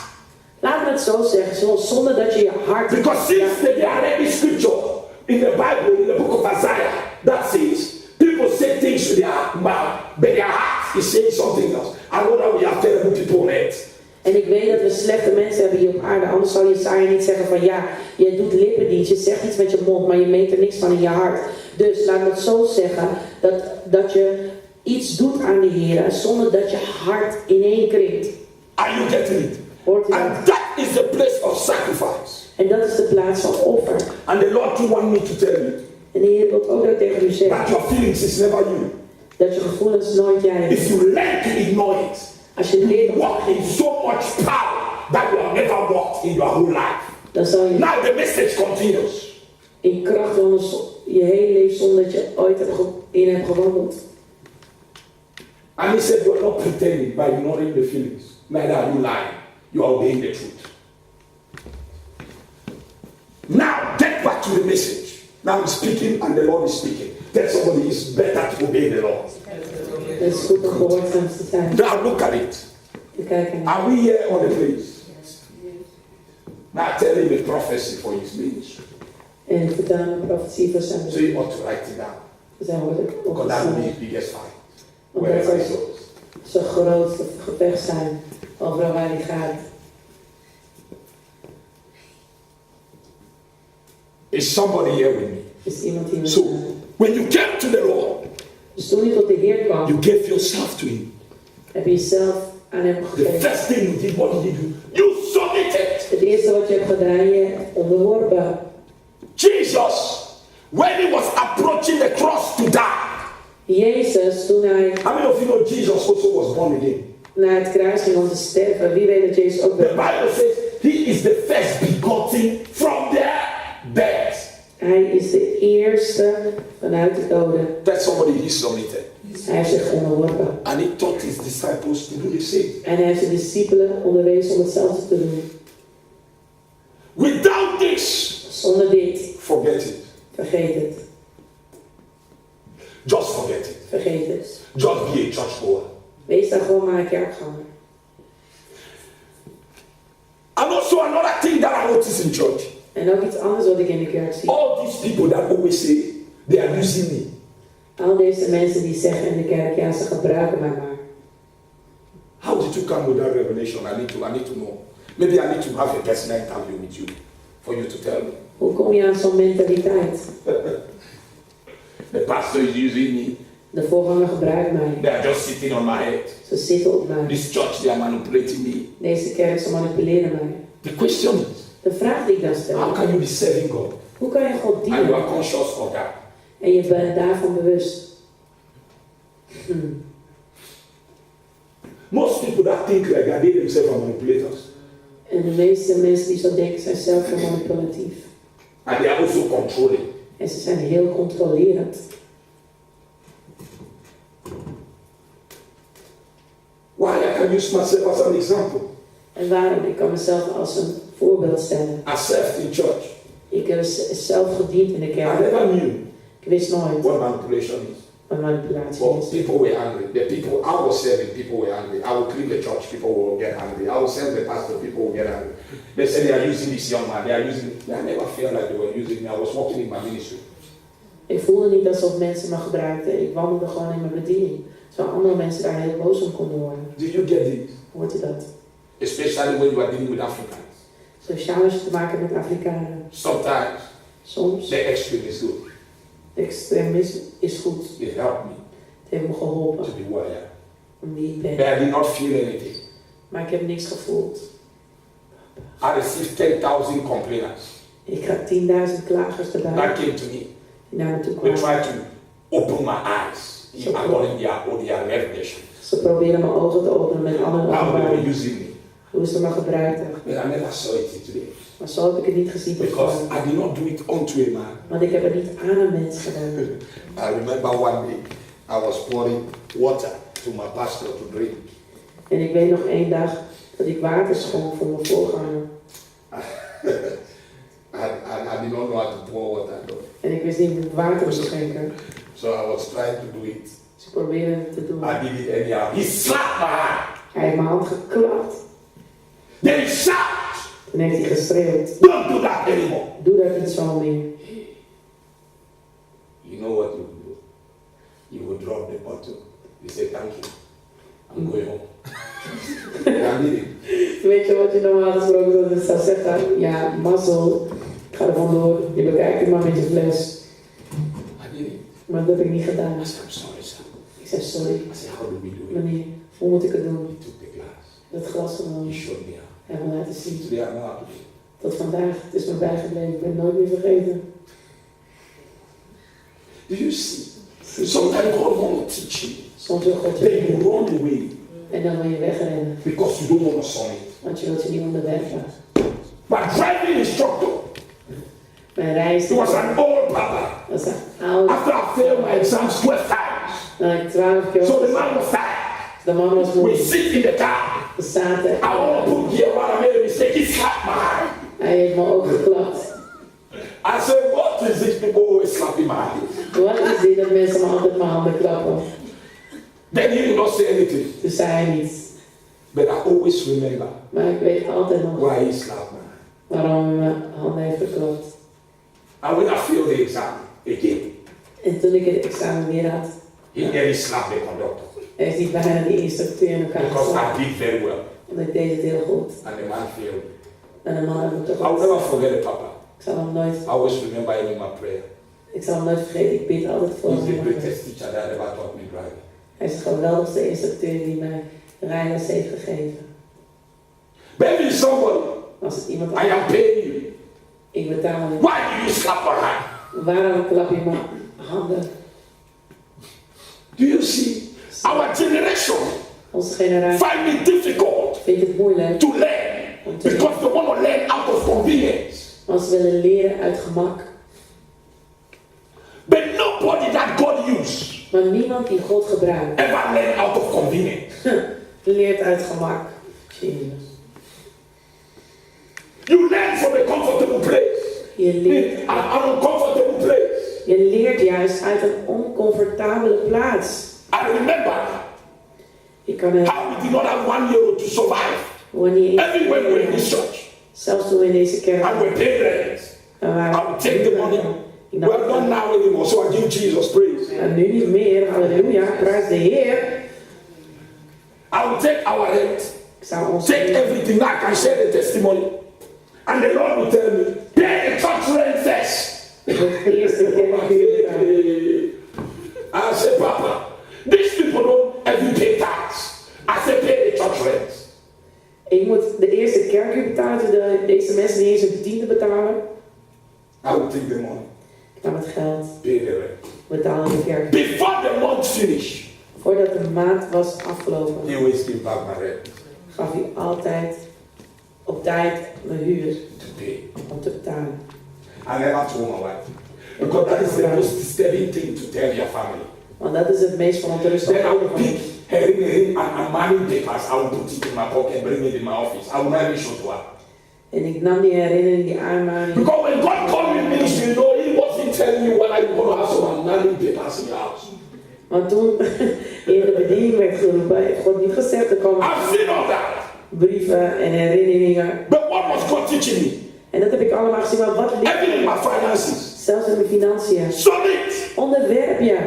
Laten we het zo zeggen, zonder dat je je hart... Because since there are any scripture in the Bible, in the book of Isaiah, that says people say things with their mouth, but their heart is saying something else. I know that we have terrible people on earth. En ik weet dat we slechte mensen hebben hier op aarde. Anders zal Jesaja niet zeggen van ja, je doet lippendienst, je zegt iets met je mond, maar je meent er niks van in je hart. Dus laat me het zo zeggen, dat je iets doet aan de Heer zonder dat je hart ineenkrimpt. Are you getting it? Hoort u dat? And that is the place of sacrifice. En dat is de plaats van offer. And the Lord do want me to tell you En de Heer wil ook dat tegen u zeggen. that your feelings is never you. Dat je gevoelens nooit jij hebt. If you learn to ignore it, Als je leert om walk in so much power that you have never walked in your whole life. dan zal je Now the message continues. in kracht wandelen je hele leven zonder dat je ooit in hebt gewandeld. And he said, you are not pretending by ignoring the feelings. Neither are you lying. You are obeying the truth. Now, get back to the message. Now I'm speaking and the Lord is speaking. Tell somebody it's better to obey the Lord. Het is goed om gehoorzaam te zijn. Now look at it. We kijken naar. Are we here on the place? Now tell him a prophecy for his ministry. En ik vertel hem een profetie voor zijn So you ought to write it down. Zijn wordt het Because that will be opgeschreven. his biggest fight. Omdat Wherever het he goes. zijn grootste gevecht zijn. Overal waar hij gaat. Is somebody here with me? Is iemand die met So when you came to the Lord, Dus toen je tot de Heer kwam, you gave yourself to him. heb je jezelf aan hem The gegeven. first thing you did, what did you do? You submitted. Het eerste wat je hebt gedaan, je hebt onderworpen. Jesus, when he was approaching the cross to die, Jezus, toen hij how many of you know Jesus also was born again? naar het kruis ging om te sterven, wie weet dat Jezus ook The werd. Bible says he is the first begotten from their bed. Hij is de eerste vanuit de doden. That's somebody he submitted. Hij heeft zich onderworpen. And he taught his disciples to do the same. En hij heeft de discipelen onderwezen om hetzelfde te doen. Without this, Zonder dit, forget it. vergeet het. Just forget it. Vergeet het. Just be a churchgoer. Wees daar gewoon maar een kerkganger. And also another thing that I notice in church. En ook iets anders wat ik in de kerk zie. All these people that always say they are using me. Al deze mensen die zeggen in de kerk, ja, ze gebruiken mij maar. How did you come with that revelation? I need to know. Maybe I need to have a personal interview with you for you to tell me. Hoe kom je aan zo'n mentaliteit? The pastor is using me. De voorganger gebruikt mij. They are just sitting on my head. Ze zitten op mij. This church, they are manipulating me. Deze kerk, ze manipuleren mij. The question is, De vraag die ik dan stel. how can you be serving God? Hoe kan je God And you dienen? are conscious of that. En je bent daarvan bewust. Most people that think like that, they themselves are manipulators. En de meeste mensen die zo denken zijn zelf heel manipulatief. And they are also controlling. En ze zijn heel controlerend. Why I can use myself as an example. En waarom? Ik kan mezelf als een voorbeeld stellen. I served in church. Ik heb zelf gediend in de I kerk. never knew Ik wist nooit what manipulation is. wat manipulatie But is. people were angry. The people I was serving, people were angry. I would clean the church, people will get angry. I would send the pastor, people will get angry. They said they are using this young man. They are using. I never felt like they were using me. I was working in my ministry. Ik voelde niet alsof mensen me gebruikten. Ik wandelde gewoon in mijn bediening. Zodat andere mensen daar heel boos om konden worden. Do you get it? Hoort u dat? Especially when you are dealing with Africans. Sociaal is te maken met Afrikanen. Sometimes Soms. the extreme is good. Extremisme is goed. It helped me Het heeft me geholpen to be who I am. om wie ik But ben. I did not feel anything. Maar ik heb niks gevoeld. I received 10,000 complainants Ik had 10.000 klagers erbij that came to me. die naar me toe They kwamen. tried to open my eyes according to their revelation. Ze probeerden mijn ogen te openen met andere How they were openbaringen. using me. Hoe ze me gebruikten. But I never saw it today. Maar zo heb ik het niet gezien. Because Tevoren. I did not do it unto a man. Want ik heb het niet aan een mens gedaan. I remember one day I was pouring water to my pastor to drink. En ik weet nog één dag dat ik water schonk voor mijn voorganger. I did not know how to pour water though. En ik wist niet hoe ik water te schenken. So I was trying to do it. Dus ik probeerde het te doen. I did it anyhow. He slapped my hand. Hij heeft mijn hand geklapt. Then he shouted, Toen heeft hij geschreeuwd. don't do that anymore. Doe dat niet zo meer. You know what you would do? You would drop He said, thank you. I'm going home. I did it. Weet je wat je normaal gesproken zou zeggen? Ja, mazzel. Ik ga er vandoor. Je bekijkt het maar met je fles. I did it. Maar dat heb ik niet gedaan. I said, I'm sorry, sir. Ik zei sorry. I said, how do we do it? Meneer, hoe moet ik het doen? He took the glass. Dat glas He genomen. showed me how. Hij wil laten zien. Today I'm not. Tot vandaag. Het is me bijgebleven. Ik ben het nooit meer vergeten. Do you see? Sometimes God wants to teach you. Soms wil God Then je you run away en dan wil je wegrennen. because you don't want to submit. Want je wilt je niet onderweg laten. My driving instructor, Mijn reis he was an old papa. was een oud. After I failed my exams 12 times, Dan ik 12 keer so the was. man was tired. De man was moe. We sit in the car. We zaten. I want to put gear while I made a mistake. He slapped my hand. Hij heeft me ook geklapt. I said, what is this people always slapping my hand? Wat is dit dat mensen me altijd mijn handen klappen? Then he did not say anything. Toen zei hij niets. But I always remember Maar ik weet altijd nog why he slapped my hand. waarom hij mijn handen heeft geklopt. And when I failed the exam again, En toen ik het examen weer had, he nearly slapped the conductor. heeft hij bijna die instructeur in elkaar Because geslagen. I did very well. Want ik deed het heel goed. And the man failed. En de man had me toch I will ook. never forget the papa. Ik zal hem nooit, I always remember him in my prayer. ik zal hem nooit vergeten. Ik bid altijd voor He's the hem. greatest teacher that ever taught me driving. Hij is de geweldigste instructeur die mij rijles heeft gegeven. Maybe somebody, Als het iemand I am paying you. ik betaal hem. Why do you slap my hand? Waarom klap je mijn handen? Do you see? Our generation Onze generatie find it difficult vindt het moeilijk. to learn because they want to learn out of convenience. Want ze willen leren uit gemak. But nobody that God used Maar niemand die God gebruikt, ever learned out of convenience. leert uit gemak. Jezus. You learn from a comfortable place. Je leert, An uncomfortable place. je leert juist uit een oncomfortabele plaats. I remember Je kan het how we did not have €1 to survive. wanneer Everywhere we were in this church. zelfs toen we in deze kerk And we paid rent. en I would take the money. Ik Well, dacht, not now anymore, so I give Jesus praise. en nu niet meer, halleluja, prijs de Heer. I will take our rent, Ik zou ons take everything. Now I can share the testimony. And the Lord will tell me, pay the church rent first. de eerste keer I said, Papa, these people don't even pay tax. I said, pay the church rent. ik moet de eerste kerkuur betalen, deze mensen niet eens een tiende betalen. I will take the money, Ik nam het geld, pay the rent. betalen de kerk. Before the month finish, Voordat de maand was afgelopen, he always give back my rent gaf hij altijd op tijd mijn huur to pay. om te betalen. I never told my wife. Because that is the most disturbing thing to tell your family. Want dat is het meest verontrustende. Then I will pick her ring and money papers. I will put it in my pocket, bring it in my office. I will not even show to her. En ik nam die herinnering, die aanmaning. Because when God called me in ministry, you know, he wasn't telling you whether you want to have some money papers in your house. Want toen in de bediening werd geroepen, heeft God niet gezegd, er komen I've seen all that. brieven en herinneringen. But what was God teaching me? En dat heb ik allemaal gezien, maar wat ligt Even in my finances. zelfs in mijn financiën. Submit. Onderwerp je.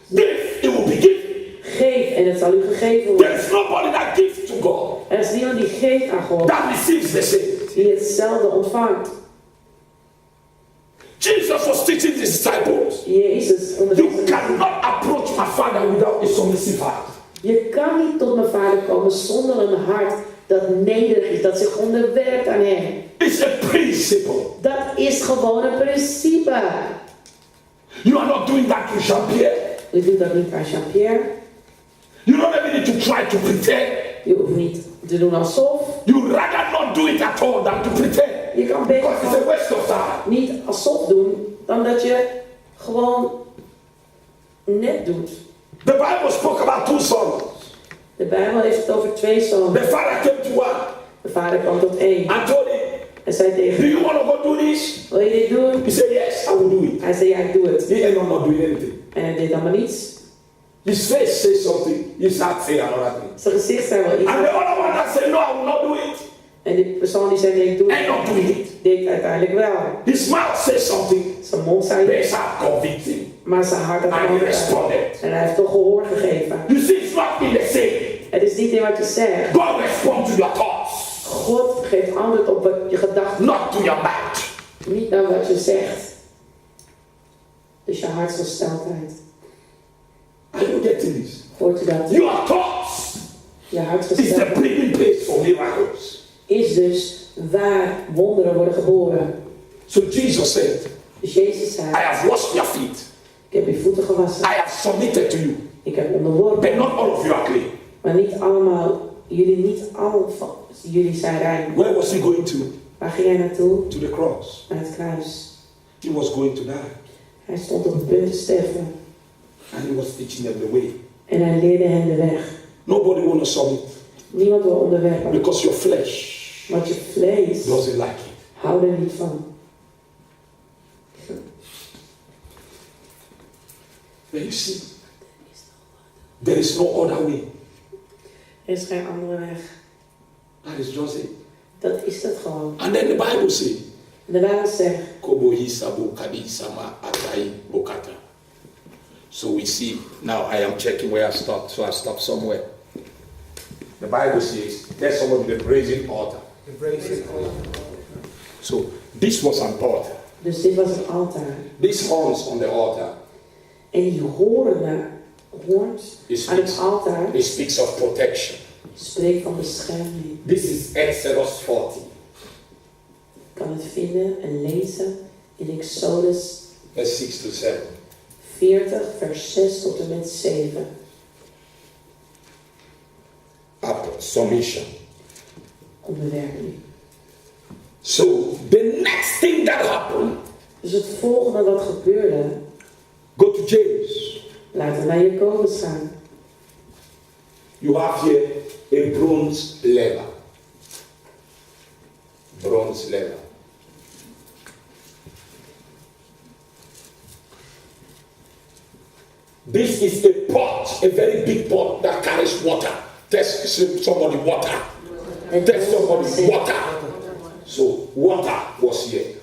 Give, it will be given. Geef en het zal u gegeven There worden. is nobody that gives to God Er is niemand die geeft aan God, that receives the same. die hetzelfde ontvangt. Jesus was teaching his disciples. Jezus You onderwees. cannot approach my father without a submissive heart. Je kan niet tot mijn vader komen zonder een hart dat nederig is, dat zich onderwerpt aan hem. It's a principle. Dat is gewoon een principe. You are not doing that to Jean-Pierre. Je doet dat niet aan Jean-Pierre. You don't even need to try to pretend. Je hoeft niet te doen alsof. You rather not do it at all than to pretend. Je kan Because it's a beter waste of time. niet alsof doen, dan dat je gewoon net doet. The Bible spoke about two sons. De Bijbel heeft het over twee zonen. The father came to one De vader kwam tot één and told him, en zei do tegen you want to go do this? wil je dit doen? He said, yes, I will do it. Hij zei ja, ik doe het. He ended up not doing anything. En hij deed allemaal niets. His face says something. His heart says another thing. Zijn gezicht zei wel iets. And the other one that said, no, I will not do it. En die persoon die zei nee, ik doe End het. up doing it. Deed uiteindelijk wel. His mouth says something. Zijn mond zei His heart convicts him. Maar zijn hart had and he gehoord. responded. En hij heeft toch gehoor gegeven. You see, it's not in the saying. Het is niet in wat je zegt. God responds to your thoughts, God geeft antwoord op wat je gedachten, not to your mouth. niet naar wat je zegt. Dus je hartsgesteldheid. Are you getting this? Hoort u dat? Your thoughts Je is the hartsgesteldheid breeding place for miracles. is dus waar wonderen worden geboren. So Jesus said, Dus Jezus zei, I have washed your feet. ik heb je voeten gewassen. I have submitted to you. Ik heb onderworpen. But not all of you are clean. Maar niet allemaal, jullie zijn rein. Where was he going to? Waar ging hij naartoe? To the cross. Naar het kruis. He was going to die. Hij stond op het punt te sterven. And he was teaching them the way. En hij leerde hen de weg. Nobody want to submit. Niemand wil onderwerpen. Because your flesh Want je vlees doesn't like it. houdt er niet van. But you see, there is no other way. Er is geen andere weg. That is just it. Dat is het gewoon. And then the Bible says, De Bijbel zegt, Kobo hisabu kadi sama atai bokata. So we see, now I am checking where I stopped, so I stopped somewhere. The Bible says, there's someone with a brazen altar. So this was an altar. dus dit was het altaar. These horns on the altar, En die hoorns aan het altaar it speaks of protection. spreekt van bescherming. This is Exodus 40, Je kan het vinden en lezen in Exodus verse 6 to 7. 40, vers 6 tot en met 7. Up, submission. Onderwerping. So the next thing that happened, Dus het volgende wat gebeurde, go to James. laten we naar Jacobus gaan. You have here a bronze lever. Bronze lever. This is a pot, a very big pot that carries water. Test somebody water. Test somebody water. So water was here.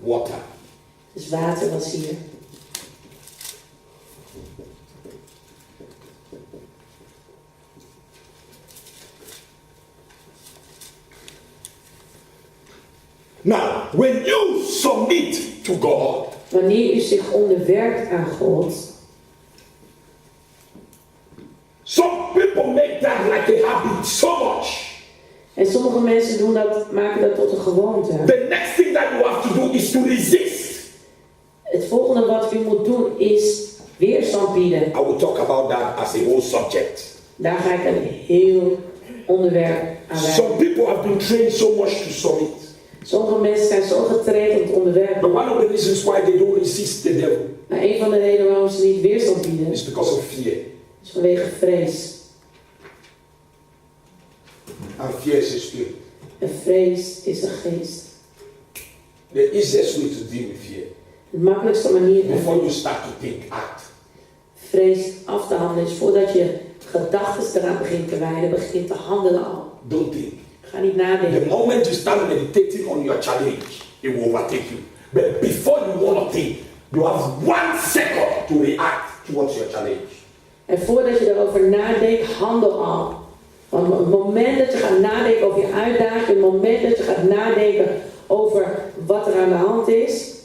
Water. Dus water was hier. Now, when you submit to God, Wanneer u zich onderwerpt aan God, some people make that like a habit so much. en sommige mensen doen dat, maken dat tot een gewoonte. The next thing that you have to do is to resist. Het volgende wat u moet doen is weerstand bieden. I will talk about that as a whole subject. Daar ga ik een heel onderwerp aan Some wijden. people have been trained so much to submit. Sommige mensen zijn zo getraind om het onderwerp. But one of the reasons why they don't resist the devil Maar een van de redenen waarom ze niet weerstand bieden, is because of fear. is vanwege vrees. And fear is a spirit. En vrees is een geest. The easiest way to deal with fear, De makkelijkste manier om before you start to think, act. vrees af te handelen is voordat je gedachten eraan begint te wijden, begint te handelen al. Don't think. Ga niet The nadenken. moment you start meditating on your challenge, it will overtake you. But before you want to think, you have 1 second to react towards your challenge. En voordat je erover nadenkt, handel al. Want op het moment dat je gaat nadenken over je uitdaging, op het moment dat je gaat nadenken over wat er aan de hand is,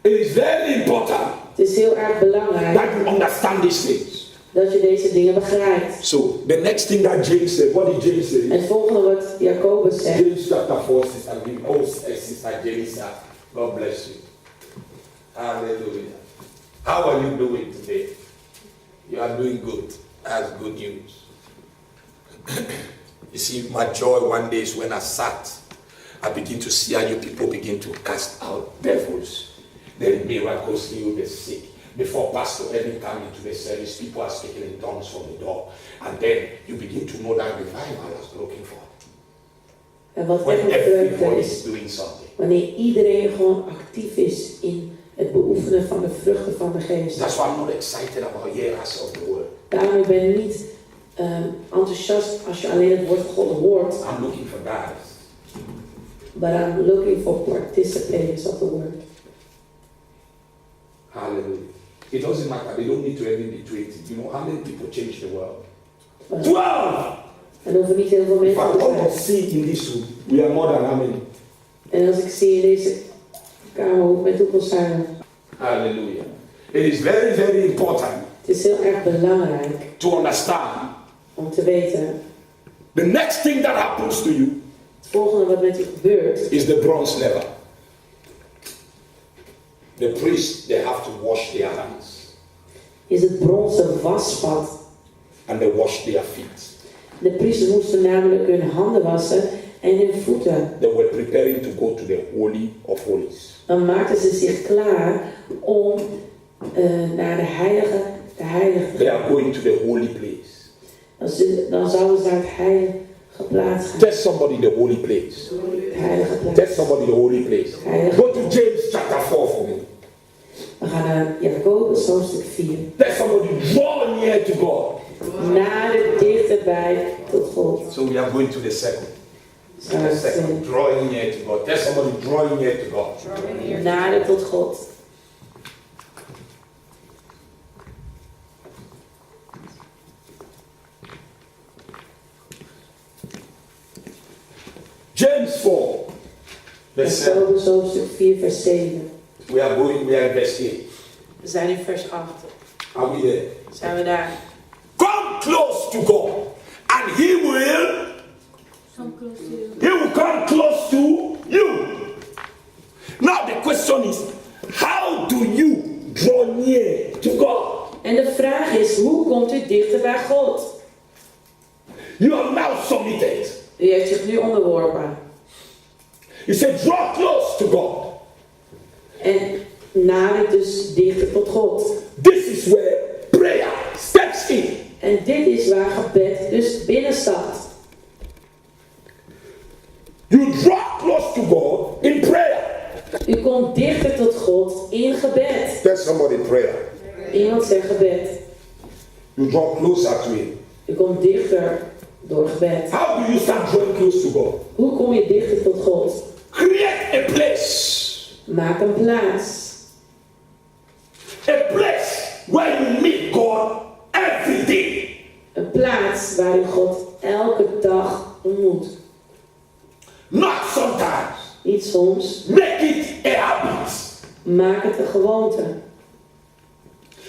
It is very important het is heel erg belangrijk that you understand these things. dat je deze dingen begrijpt. So the next thing that James said, what did James say? En het volgende wat Jacobus zegt, James chapter 4, Sister Jelisa, God bless you. Hallelujah. How are you doing today? You are doing good. That's good news. You see, my joy one day is when I sat, I begin to see how you people begin to cast out devils. The miracles heal the sick. Before Pastor Evan came into the service, people are speaking in tongues from the door. And then you begin to know that revival I was looking for. en wat When echt een vreugde everybody is, is doing something. wanneer iedereen gewoon actief is in het beoefenen van de vruchten van de geest. That's why I'm not excited about hearers of the word. Daarom ben ik niet enthousiast als je alleen het woord van God hoort, I'm looking for that. but I'm looking for participators of the word. Hallelujah. It doesn't matter. They don't need to even be 20. You know how many people change the world? 12! En hoeven niet heel veel If mensen I te almost zijn. see in this room, we are more than how many? En als ik zie in deze kamer, met hoeveel zijn we? Hallelujah. It is very, very important Het is heel erg belangrijk to understand om te weten, the next thing that happens to you het volgende wat met je gebeurt, is the bronze level. The priests, they have to wash their hands is het bronzen wasvat. and they wash their feet. De priesters moesten namelijk hun handen wassen en hun voeten. They were preparing to go to the Holy of Holies. Dan maakten ze zich klaar om naar de heilige They are going to the holy place. Dan zouden ze naar het heilige plaats gaan. Tell somebody the holy place. De heilige Tell plaats. somebody the holy place. Go to James chapter 4 for me. We gaan naar Jacobus hoofdstuk 4. Tell somebody draw near to God. Nader dichterbij tot God. So we are going to the second. Zo is het, Drawing near to God. Tell somebody drawing near to God. nader tot God. James 4. Verse 7. Jacobus hoofdstuk 4 vers 7. We are in verse 8. We zijn in vers 8. Are we there? Zijn we daar? Come close to God. And He will Come close to you. He will come close to you. Now the question is, how do you draw near to God? En de vraag is, hoe komt u dichter bij God? You are now submitted. U heeft zich nu onderworpen. He said, draw close to God. En nader dus dichter tot God. This is where prayer steps in. En dit is waar gebed dus binnenstapt. You draw close to God in prayer. U komt dichter tot God in gebed. Tell somebody prayer. Iemand zegt gebed. You draw closer to Him. U komt dichter door gebed. How do you start drawing close to God? Hoe kom je dichter tot God? Create a place. Maak een plaats. A place where you meet God every day. Een plaats waar u God elke dag ontmoet. Not sometimes. Niet soms. Make it a habit. Maak het een gewoonte.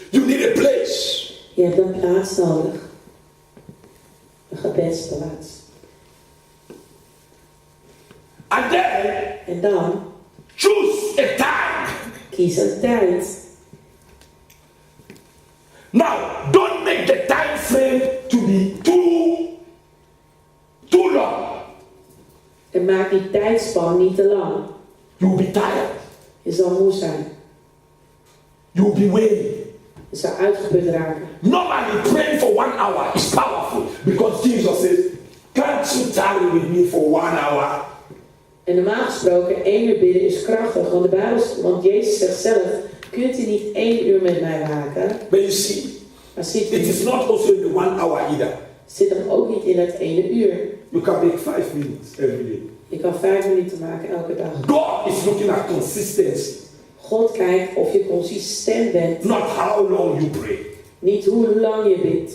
You need a place. Je hebt een plaats nodig. Een gebedsplaats. And then En dan choose a time. kies een tijd. Now, don't make the time frame to be too long. En maak die tijdspan niet te lang. You will be tired. Je zal moe zijn. You will be weary. Je zal uitgeput raken. Normally, praying for 1 hour is powerful because Jesus says, "Can't you tarry with me for 1 hour?" En normaal gesproken 1 uur bidden is krachtig. Want Jezus zegt zelf, kunt u niet 1 uur met mij waken? But you see, Maar ziet it u, is not also in the 1 hour either. zit hem ook niet in het 1 uur. You can make 5 minutes every day. Je kan 5 minuten maken elke dag. God is looking at consistency, God kijkt of je consistent bent. not how long you pray. Niet hoe lang je bidt.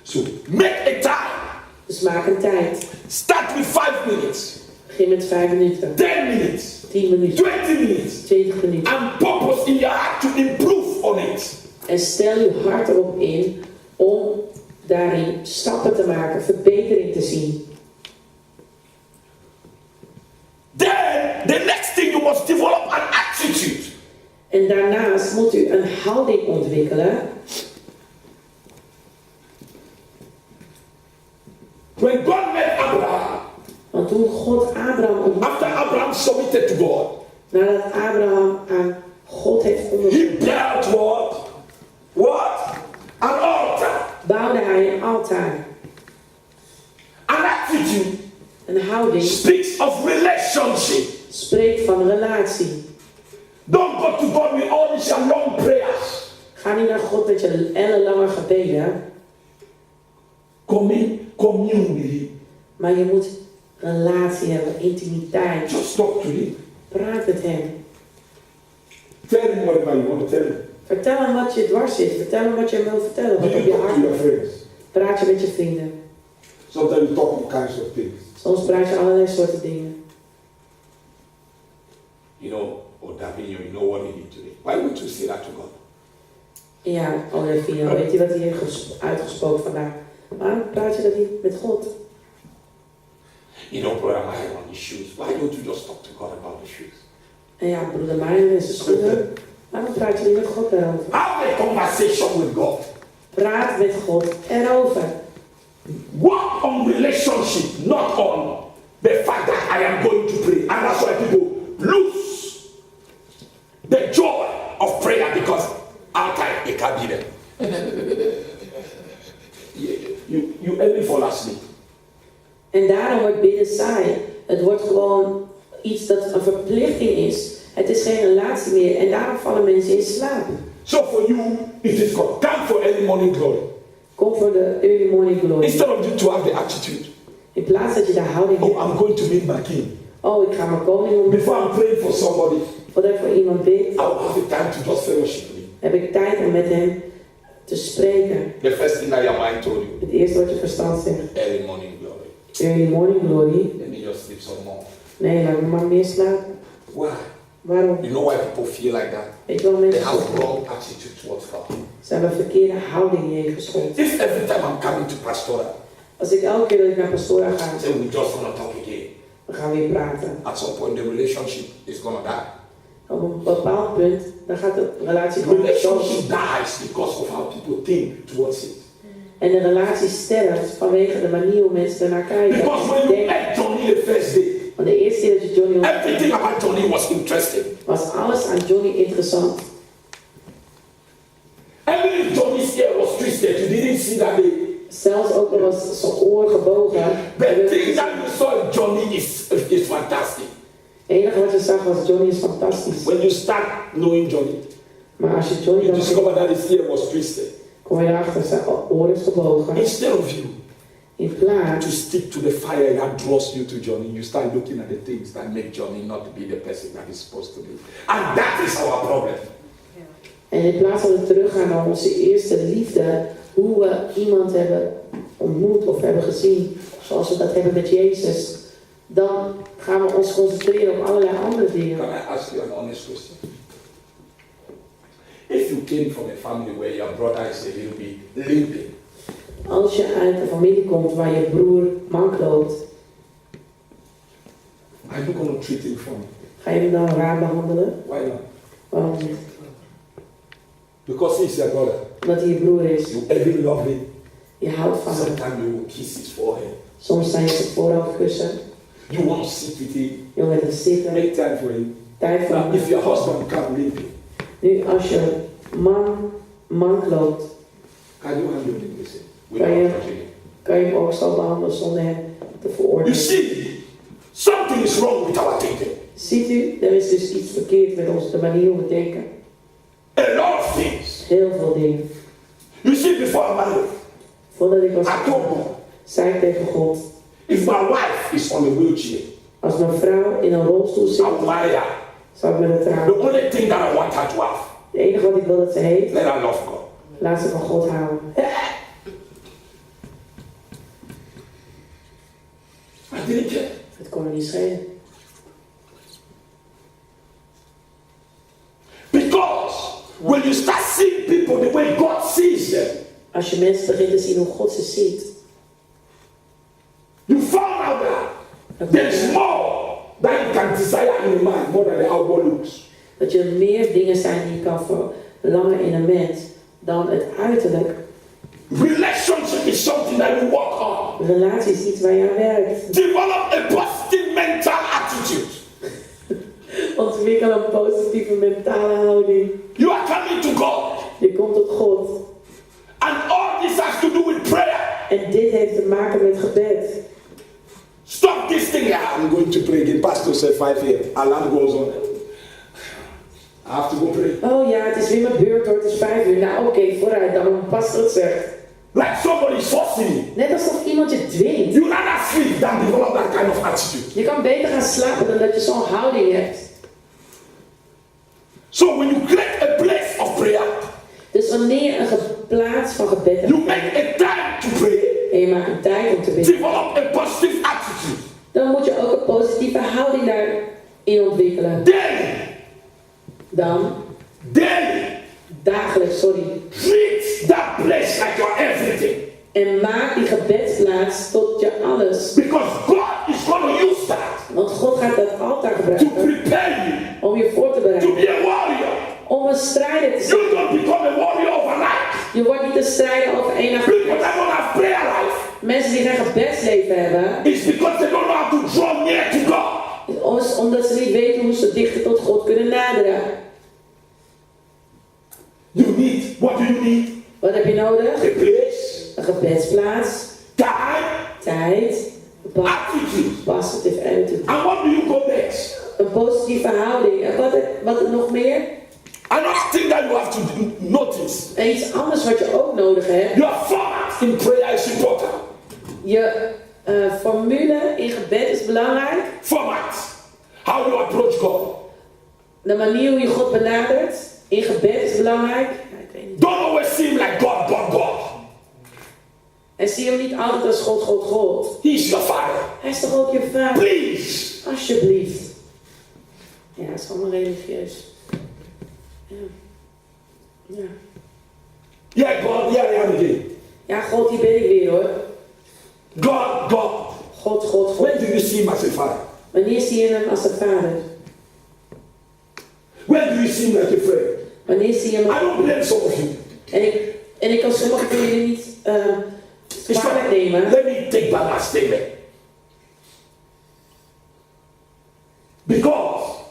So make a time. Dus maak een tijd. Start with 5 minutes, Begin met 5 minuten. 10 minutes, 10 minuten. 20 minutes, 20 minuten. and purpose in your heart to improve on it. En stel je hart erop in om daarin stappen te maken, verbetering te zien. Then the next thing you must develop an attitude. En daarnaast moet u een houding ontwikkelen. When God met Abraham, Want toen God Abraham ontmoette, after Abraham submitted to God, nadat Abraham aan God heeft he onderworpen, built what? What? An altar. bouwde hij een altaar. An attitude Een houding speaks of relationship. spreekt van relatie. Don't go to God with all these long prayers. Ga niet naar God met je ellenlange gebeden, Commune with Him. maar je moet relatie hebben, intimiteit. Just talk to Him. Praat met hem. Tell him whatever you want to tell him. Vertel hem wat je dwars zit. Vertel hem wat je hem wil vertellen. Do Wat op you je talk hart to your ligt. friends? Praat je met je vrienden. Sometimes you talk all kinds of things. Soms praat je allerlei soorten dingen. You know, or Davino, you know what he did today. Why would you say that to God? Ja, Olivia, weet je wat hij heeft uitgesproken vandaag? Waarom praat je dat niet met God? You know, brother, I have on the shoes. Why don't you just talk to God about the shoes? En ja, broeder Meijer en zijn schoenen. Waarom praat je niet met God daarover? Have a conversation with God. Praat met God erover. Work on relationship, not on the fact that I am going to pray. And that's why people lose the joy of prayer because outside it can be there. You only fall asleep. En daarom wordt bidden saai. Het wordt gewoon iets dat een verplichting is. Het is geen relatie meer. En daarom vallen mensen in slaap. So for you, it is God. Come for early morning glory. Kom voor de early morning glory. Instead of you to have the attitude, In plaats dat je de houding hebt. oh, I'm going to meet my king. Oh, ik ga mijn koning ontmoeten. Before I'm praying for somebody, Voordat ik voor iemand bid, I'll have the time to just fellowship with him. heb ik tijd om met hem te spreken. The first thing that your mind told you, Het eerste wat je verstand zegt. early morning glory. Early morning glory. Let me just sleep some more. Nee, laat me maar meer slapen. Why? Waarom? You know why people feel like that? Weet je wel, They mensen have wrong attitude towards God. ze hebben een verkeerde houding ingeschoten. If every time I'm coming to pastoral, Als ik elke keer dat ik naar Pastora ga, say we just want to talk again, we gaan weer praten. at some point the relationship is gonna die. Op een bepaald punt, dan gaat de relatie gewoon Relationship dood. dies because of how people think towards it. En de relatie sterft vanwege de manier hoe mensen ernaar kijken. Because when you met Johnny the first day, Want de eerste keer dat je Johnny ontmoette, everything about Johnny was interesting. was alles aan Johnny interessant. Even if Johnny's ear was twisted, you didn't see that day. Zelfs ook al was zijn oor gebogen. The thing that you saw in Johnny is fantastic. Het enige wat je zag was Johnny is fantastisch. When you start knowing Johnny, Maar als je Johnny you dan discover that his ear was twisted. kom je erachter, zijn oor is gebogen. Instead of you In plaats to stick to the fire that draws you to Johnny, you start looking at the things that make Johnny not be the person that he's supposed to be. And that is our problem. En in plaats van we teruggaan naar onze eerste liefde, hoe we iemand hebben ontmoet of hebben gezien, zoals we dat hebben met Jezus, dan gaan we ons concentreren op allerlei andere dingen. Can I ask you an honest question? If you came from a family where your brother is a little bit limping, Als je uit een familie komt waar je broer mank loopt, are you going to treat him funny? ga je hem dan raar behandelen? Why not? Waarom niet? Because he's your brother. Omdat hij je broer is. You even love him. Je houdt van hem. Sometimes you will kiss his forehead. Soms zijn je zijn voorhoofd kussen. You want to sit with him. Je wil met hem zitten. Make time for him. Tijd voor Now, hem. if your husband can't leave you, Nu, als je mank loopt, can you handle him the same? Kan je- Without touching him? kan je hem ook zo behandelen zonder hem te You veroordelen. see, something is wrong with our thinking. Ziet u, er is dus iets verkeerd met ons, de manier hoe we denken. A lot of things. Heel veel dingen. You see, before I married, Voordat ik was, I told God, zei ik tegen God, if my wife is on a wheelchair, als mijn vrouw in een rolstoel zit, I'll marry her. zou ik met haar The trouwen. only thing that I want her to have, Het enige wat ik wil dat ze heeft, let her love God. laat ze van God houden. I didn't care. Het kon me niet schelen. Because when you start seeing people the way God sees them, Als je mensen begint te zien hoe God ze ziet, you found out that there is more that you can desire in a man more than the outward looks. dat er meer dingen zijn die je kan verlangen in een mens dan het uiterlijk. Relationship is something that you work on. Een relatie is iets waar je aan werkt. Develop a positive mental attitude. Ontwikkel een positieve mentale houding. You are coming to God. Je komt tot God. And all this has to do with prayer. En dit heeft te maken met gebed. Stop this thing. Yeah, I'm going to pray again. Pastor said 5 a.m. Alarm goes on. I have to go pray. Oh ja, het is weer mijn beurt hoor, het is 5 uur. Nou oké, vooruit dan, hoe pastor het zegt. Like somebody is forcing you. Net alsof iemand je dwingt. You rather sleep than develop that kind of attitude. Je kan beter gaan slapen dan dat je zo'n houding hebt. So when you create a place of prayer, Dus wanneer je een plaats van gebed hebt you make a time to pray, en je maakt een tijd om te bidden, develop a positive attitude. dan moet je ook een positieve houding daarin ontwikkelen. Daily, Dan, dagelijks, treat that place like your everything. En maak die gebedsplaats tot je alles. Because God is going to use that Want God gaat dat altaar to gebruiken prepare you om je voor te to bereiden. be a warrior. Om een strijder te zijn. You don't become a warrior overnight. Je wordt niet een strijder over één nacht. People that don't have prayer life, Mensen die geen gebedsleven hebben, it's because they don't know how to draw near to God. is omdat ze niet weten hoe ze dichter tot God kunnen naderen. What do you need? Wat heb je nodig? A place, Een gebedsplaats, time, tijd, attitude. positive attitude. And what do you go next? Een positieve houding. En wat nog meer? Another thing that you have to notice. En iets anders wat je ook nodig hebt. Your format in prayer is important. Je formule in gebed is belangrijk. Format. How you approach God. De manier hoe je God benadert in gebed is belangrijk. Don't always seem like God, but God. En zie hem niet altijd als God, God, God. He is your father. Hij is toch ook je vader? Please. Alsjeblieft. Ja, het is allemaal religieus. Ja. Ja. Yeah, God, yeah, again. Ja, God, hier ben ik weer hoor. God. God, God, God. When do you see him as a father? Wanneer zie je hem als een vader? When do you see him like a friend? Wanneer zie je hem... I don't blame some of you. En ik kan sommigen van jullie niet kwalijk nemen. Let me take back my statement. Because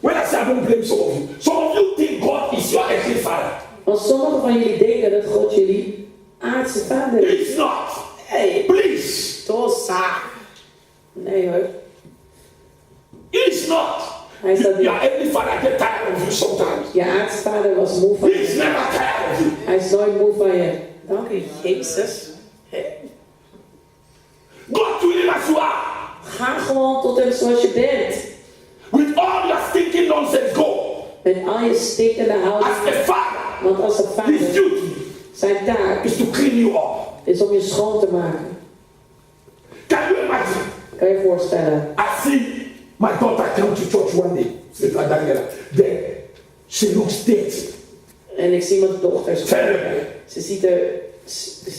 when I say I don't blame some of you think God is your earthly father. Want sommigen van jullie denken dat God jullie aardse vader is. It's not. Hey, Please. Tosa. Nee hoor. It's not. Hij staat niet. Your earthly father get tired of you sometimes. Je aardse vader was moe van He's je. never tired of you. Hij is nooit moe van je. Dank u, Jezus. Go to him as you are. Ga gewoon tot hem zoals je bent. With all your stinking nonsense, go. Met al je stinkende houding. As a father, Want als een his vader, duty zijn taak is to clean you up. is om je schoon te maken. Can you imagine? Kan je je voorstellen? I see my daughter come to church one day. Sister Daniela. Then she looks dirty. En ik zie mijn dochter. Terrible. Ze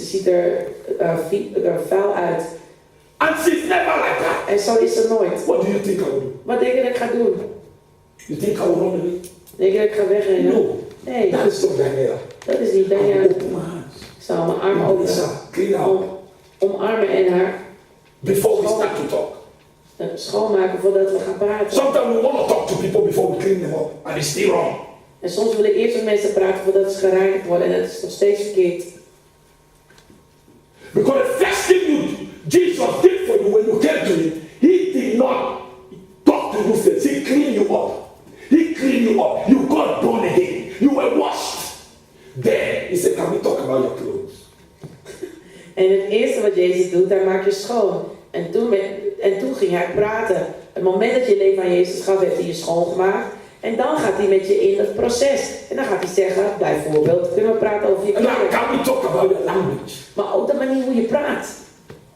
ziet er vuil uit. And she's never like that. En zo is ze nooit. What do you think I will do? Wat denk je dat ik ga doen? You think I will run away? Denk je dat ik ga wegrennen? No. Nee, That is not Daniela. dat is niet I will Daniela. open my hands. Ik zal mijn armen openen. Clean up. Omarmen en haar Before we start to talk. schoonmaken voordat we gaan praten. Sometimes we want to talk to people before we clean them up. And it's still wrong. En soms wil ik eerst met mensen praten voordat ze gereinigd worden en dat is nog steeds verkeerd. Because the first thing Jesus did for you when you came to him, he did not talk to you first. He cleaned you up. He cleaned you up. You got born again. You were washed. Then he said, can we talk about your clothes? En het eerste wat Jezus doet, daar maak je schoon. En toen ging hij praten. Het moment dat je leven aan Jezus gaf, heeft hij je schoongemaakt. En dan gaat hij met je in het proces. En dan gaat hij zeggen, bijvoorbeeld, kunnen we praten over je And now kleren. can we talk about your language? Maar ook de manier hoe je praat.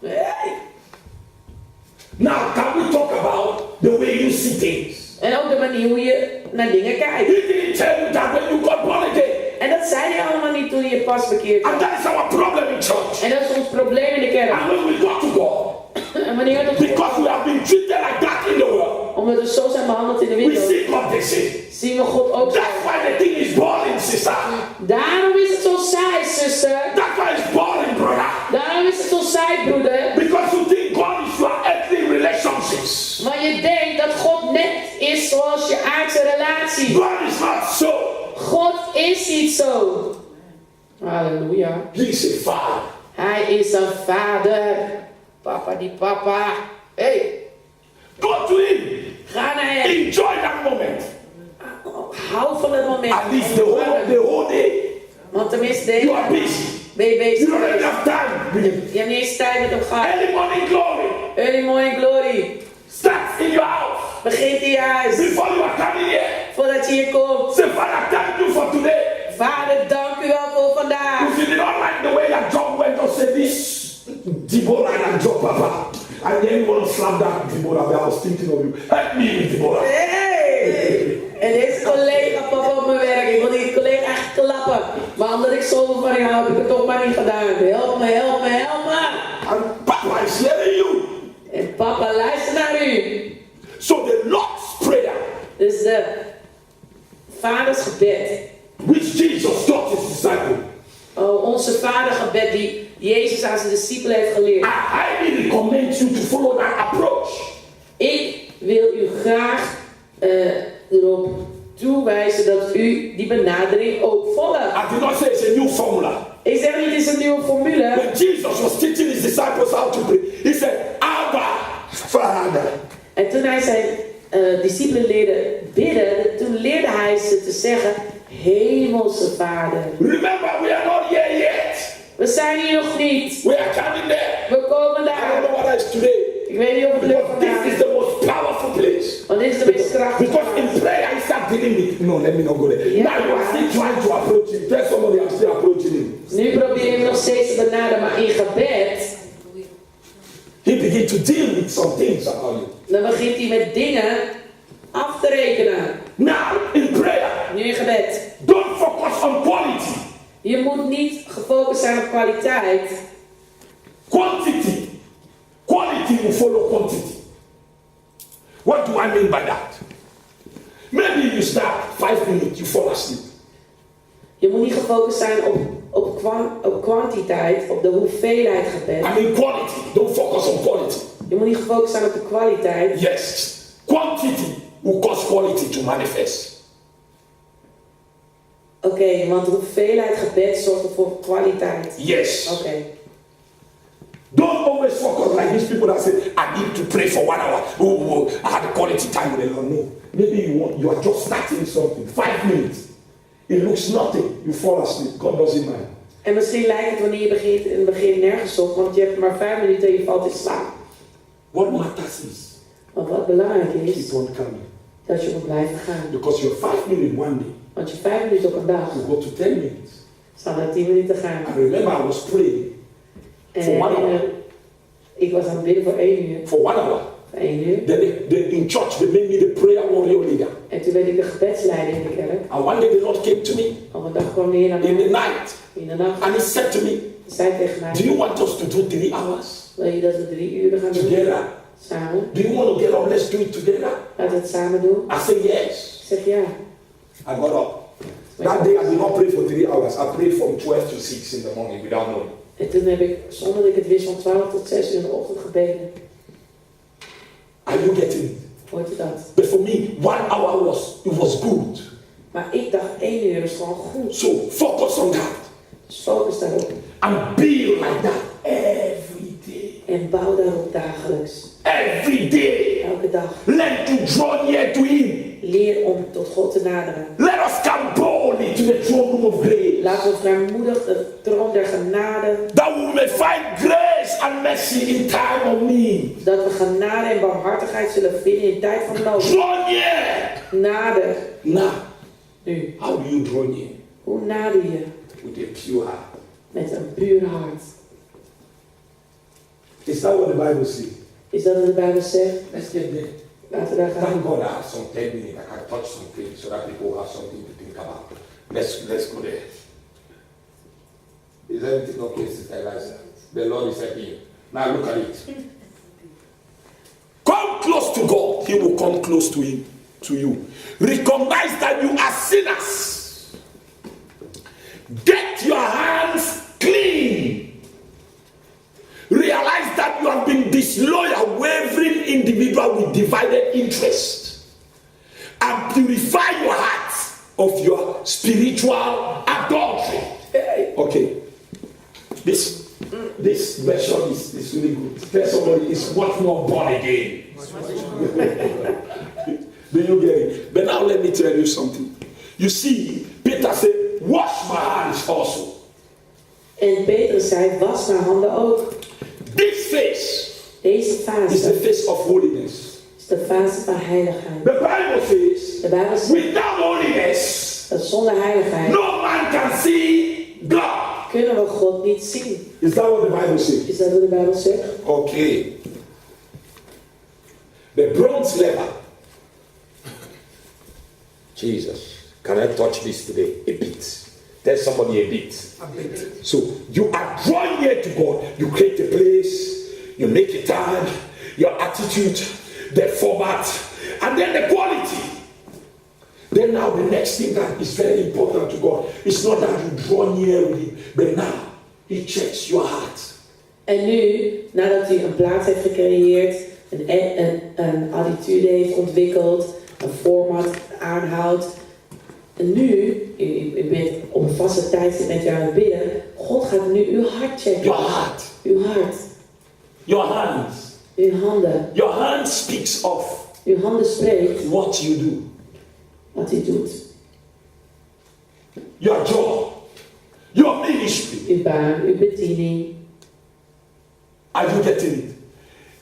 Hey. Now can we talk about the way you see things? En ook de manier hoe je naar dingen kijkt. He didn't tell you that when you got born again. En dat zei hij allemaal niet toen je pas bekeerd And was. that is our problem in church. En dat is ons probleem in de kerk. And when we got to God, En wanneer we tot because we have been treated like that in the world, omdat we zo zijn behandeld in de we wereld, see God the same. zien we God ook zo. That's why the thing is boring, sister. Daarom is het zo saai, zuster. That's why it's boring, brother. Daarom is het zo saai, broeder. Because you think God is your earthly relationships. Want je denkt dat God net is zoals je aardse relatie. God is not so. God is niet zo. Halleluja. He is a father. Hij is een vader. Papa die papa. Hey, Go to him. ga naar hem. Enjoy that moment. Hou van het moment. At least the whole day. Want tenminste, You are busy. ben je bezig. You don't have enough time. Je hebt niet eens tijd met hem gehad. Early morning glory. Early morning glory. Start in your house. Begint in je huis. Before you are coming here. voordat je hier komt. Say, Father, thank you for today. Vader, dank u wel voor vandaag. If you did not like the way that Job went to say this, Deborah and Job, Papa, and then you want to slap that Deborah, I was thinking of you. Help me with Deborah. Hey! En deze collega, papa op mijn werk. Ik wil die collega echt klappen. Maar omdat ik zoveel van je hou, heb ik het toch maar niet gedaan. Help me, help me, help me. And Papa is hearing you. En papa, luister naar u. So the Lord's Prayer, Dus de vaders gebed. which Jesus taught his disciples, Oh, onze vadergebed die Jezus aan zijn discipelen heeft geleerd. I highly recommend you to follow that approach. Ik wil u graag erop toewijzen dat u die benadering ook volgt. I did not say it's a new formula. Ik zeg niet, het is een nieuwe formule. When Jesus was teaching his disciples how to pray, he said, Abba, Father. En toen hij zijn discipelen leerde bidden, toen leerde hij ze te zeggen, Hemelse Vader. Remember, we are not here yet. We zijn hier nog niet. We are coming there. We komen I don't daar. know what that is today. Ik weet niet of het lukt But vandaag. this is the most powerful place. Want dit is de meest krachtige. Because in prayer, I start dealing with. No, let me not go there. Yeah. Now you are still trying to approach him. Tell somebody I'm still approaching him. Nu probeer je hem nog steeds te benaderen, maar in gebed, He begins to deal with some things about you. dan begint hij met dingen af te rekenen. Now, in prayer, Nu in gebed. don't focus on quality. Je moet niet gefocust zijn op kwaliteit. Quantity. Quality will follow quantity. What do I mean by that? Maybe you start 5 minutes, you fall asleep. Je moet niet gefocust zijn op kwantiteit, op de hoeveelheid gebed. I mean quality. Don't focus on quality. Je moet niet gefocust zijn op de kwaliteit. Yes. Quantity will cause quality to manifest. Oké, want hoeveelheid gebed zorgt voor kwaliteit. Yes. Oké. Don't always focus like these people that say, I need to pray for 1 hour. Oh, I had a quality time with the Lord. No. Maybe you are just starting something. 5 minutes. It looks nothing. You fall asleep. God doesn't mind. En misschien lijkt het wanneer je begint in het begin nergens op, want je hebt maar 5 minuten en je valt in slaap. What matters is, Maar wat belangrijk is, keep on coming. dat je moet blijven gaan. Because your 5 minutes one day Want je 5 minuten op een dag will go to 10 minutes. zal naar 10 minuten gaan. I remember I was praying En for 1 hour. ik was aan het bidden voor 1 uur. For 1 hour. Voor 1 uur. Then in church they made me the prayer warrior leader. En toen werd ik de gebedsleider in de kerk. And one day the Lord came to me Op een dag kwam de Heer naar in the mij night in de nacht. and he said to me, Hij zei tegen mij, do you want us to do 3 hours wil je dat we 3 uur gaan doen? together? Samen. Do you want to get up? Let's do it together. Laten we het samen doen. I said yes. Ik zeg ja. I got up. That day I did not pray for 3 hours. I prayed from 12 to 6 in the morning without knowing. En toen heb ik, zonder dat ik het wist, van 12 tot 6 uur in de ochtend gebeden. Are you getting it? Hoort u dat? But for me, 1 hour was good. Maar ik dacht 1 uur is gewoon goed. So focus on that Dus focus daarop. and be like that every day. En bouw daarop dagelijks. Every day. Elke dag. Learn to draw near to him. Leer om tot God te naderen. Let us come boldly to the throne room of grace. Laten we vrijmoedig de troon der genade. That we may find grace and mercy in time of need. Dat we genade en barmhartigheid zullen vinden in tijd van nood. Draw near. Nader. Now, Nu. how do you draw near? Hoe nader je? With a pure heart. Met een puur hart. Is that what the Bible says? Is dat wat de Bijbel zegt? Let's get there. Laten we daar gaan. Thank God I have some 10 minutes. I can touch some things so that people have something to think about. Let's go there. Is everything okay, Sister Eliza? The Lord is helping you. Now look at it. Come close to God. He will come close to him, to you. Recognize that you are sinners. Get your hands clean. Realize that you have been disloyal, wavering individual with divided interest. And purify your heart of your spiritual adultery. Okay. This version is really good. Tell somebody is what not born again. Do you get it? But now let me tell you something. You see, Peter said, wash my hands also. En Petrus zei, was mijn handen ook. This face Deze is fase the face of holiness. is de fase van heiligheid. The Bible says De Bijbel zegt without holiness, dat zonder heiligheid no man can see God. kunnen we God niet zien. Is that what the Bible says? Is dat wat de Bijbel zegt? Okay. The bronze lever. Jesus, can I touch this today? A bit. Tell somebody a bit. So you are drawn near to God. You create a place. You make a time. Your attitude, the format, and then the quality. Then now the next thing that is very important to God is not that you draw near with Him, but now He checks your heart. En nu, nadat u een plaats heeft gecreëerd, een attitude heeft ontwikkeld, een format aanhoudt. En nu, u bent op een vaste tijd met jou aan het bidden. God gaat nu uw hart checken. Your heart. Uw hart. Your hands. Uw handen. Your hand speaks of Uw handen spreekt what you do. wat u doet. Your job. Your ministry. Uw baan, uw bediening. Are you getting it?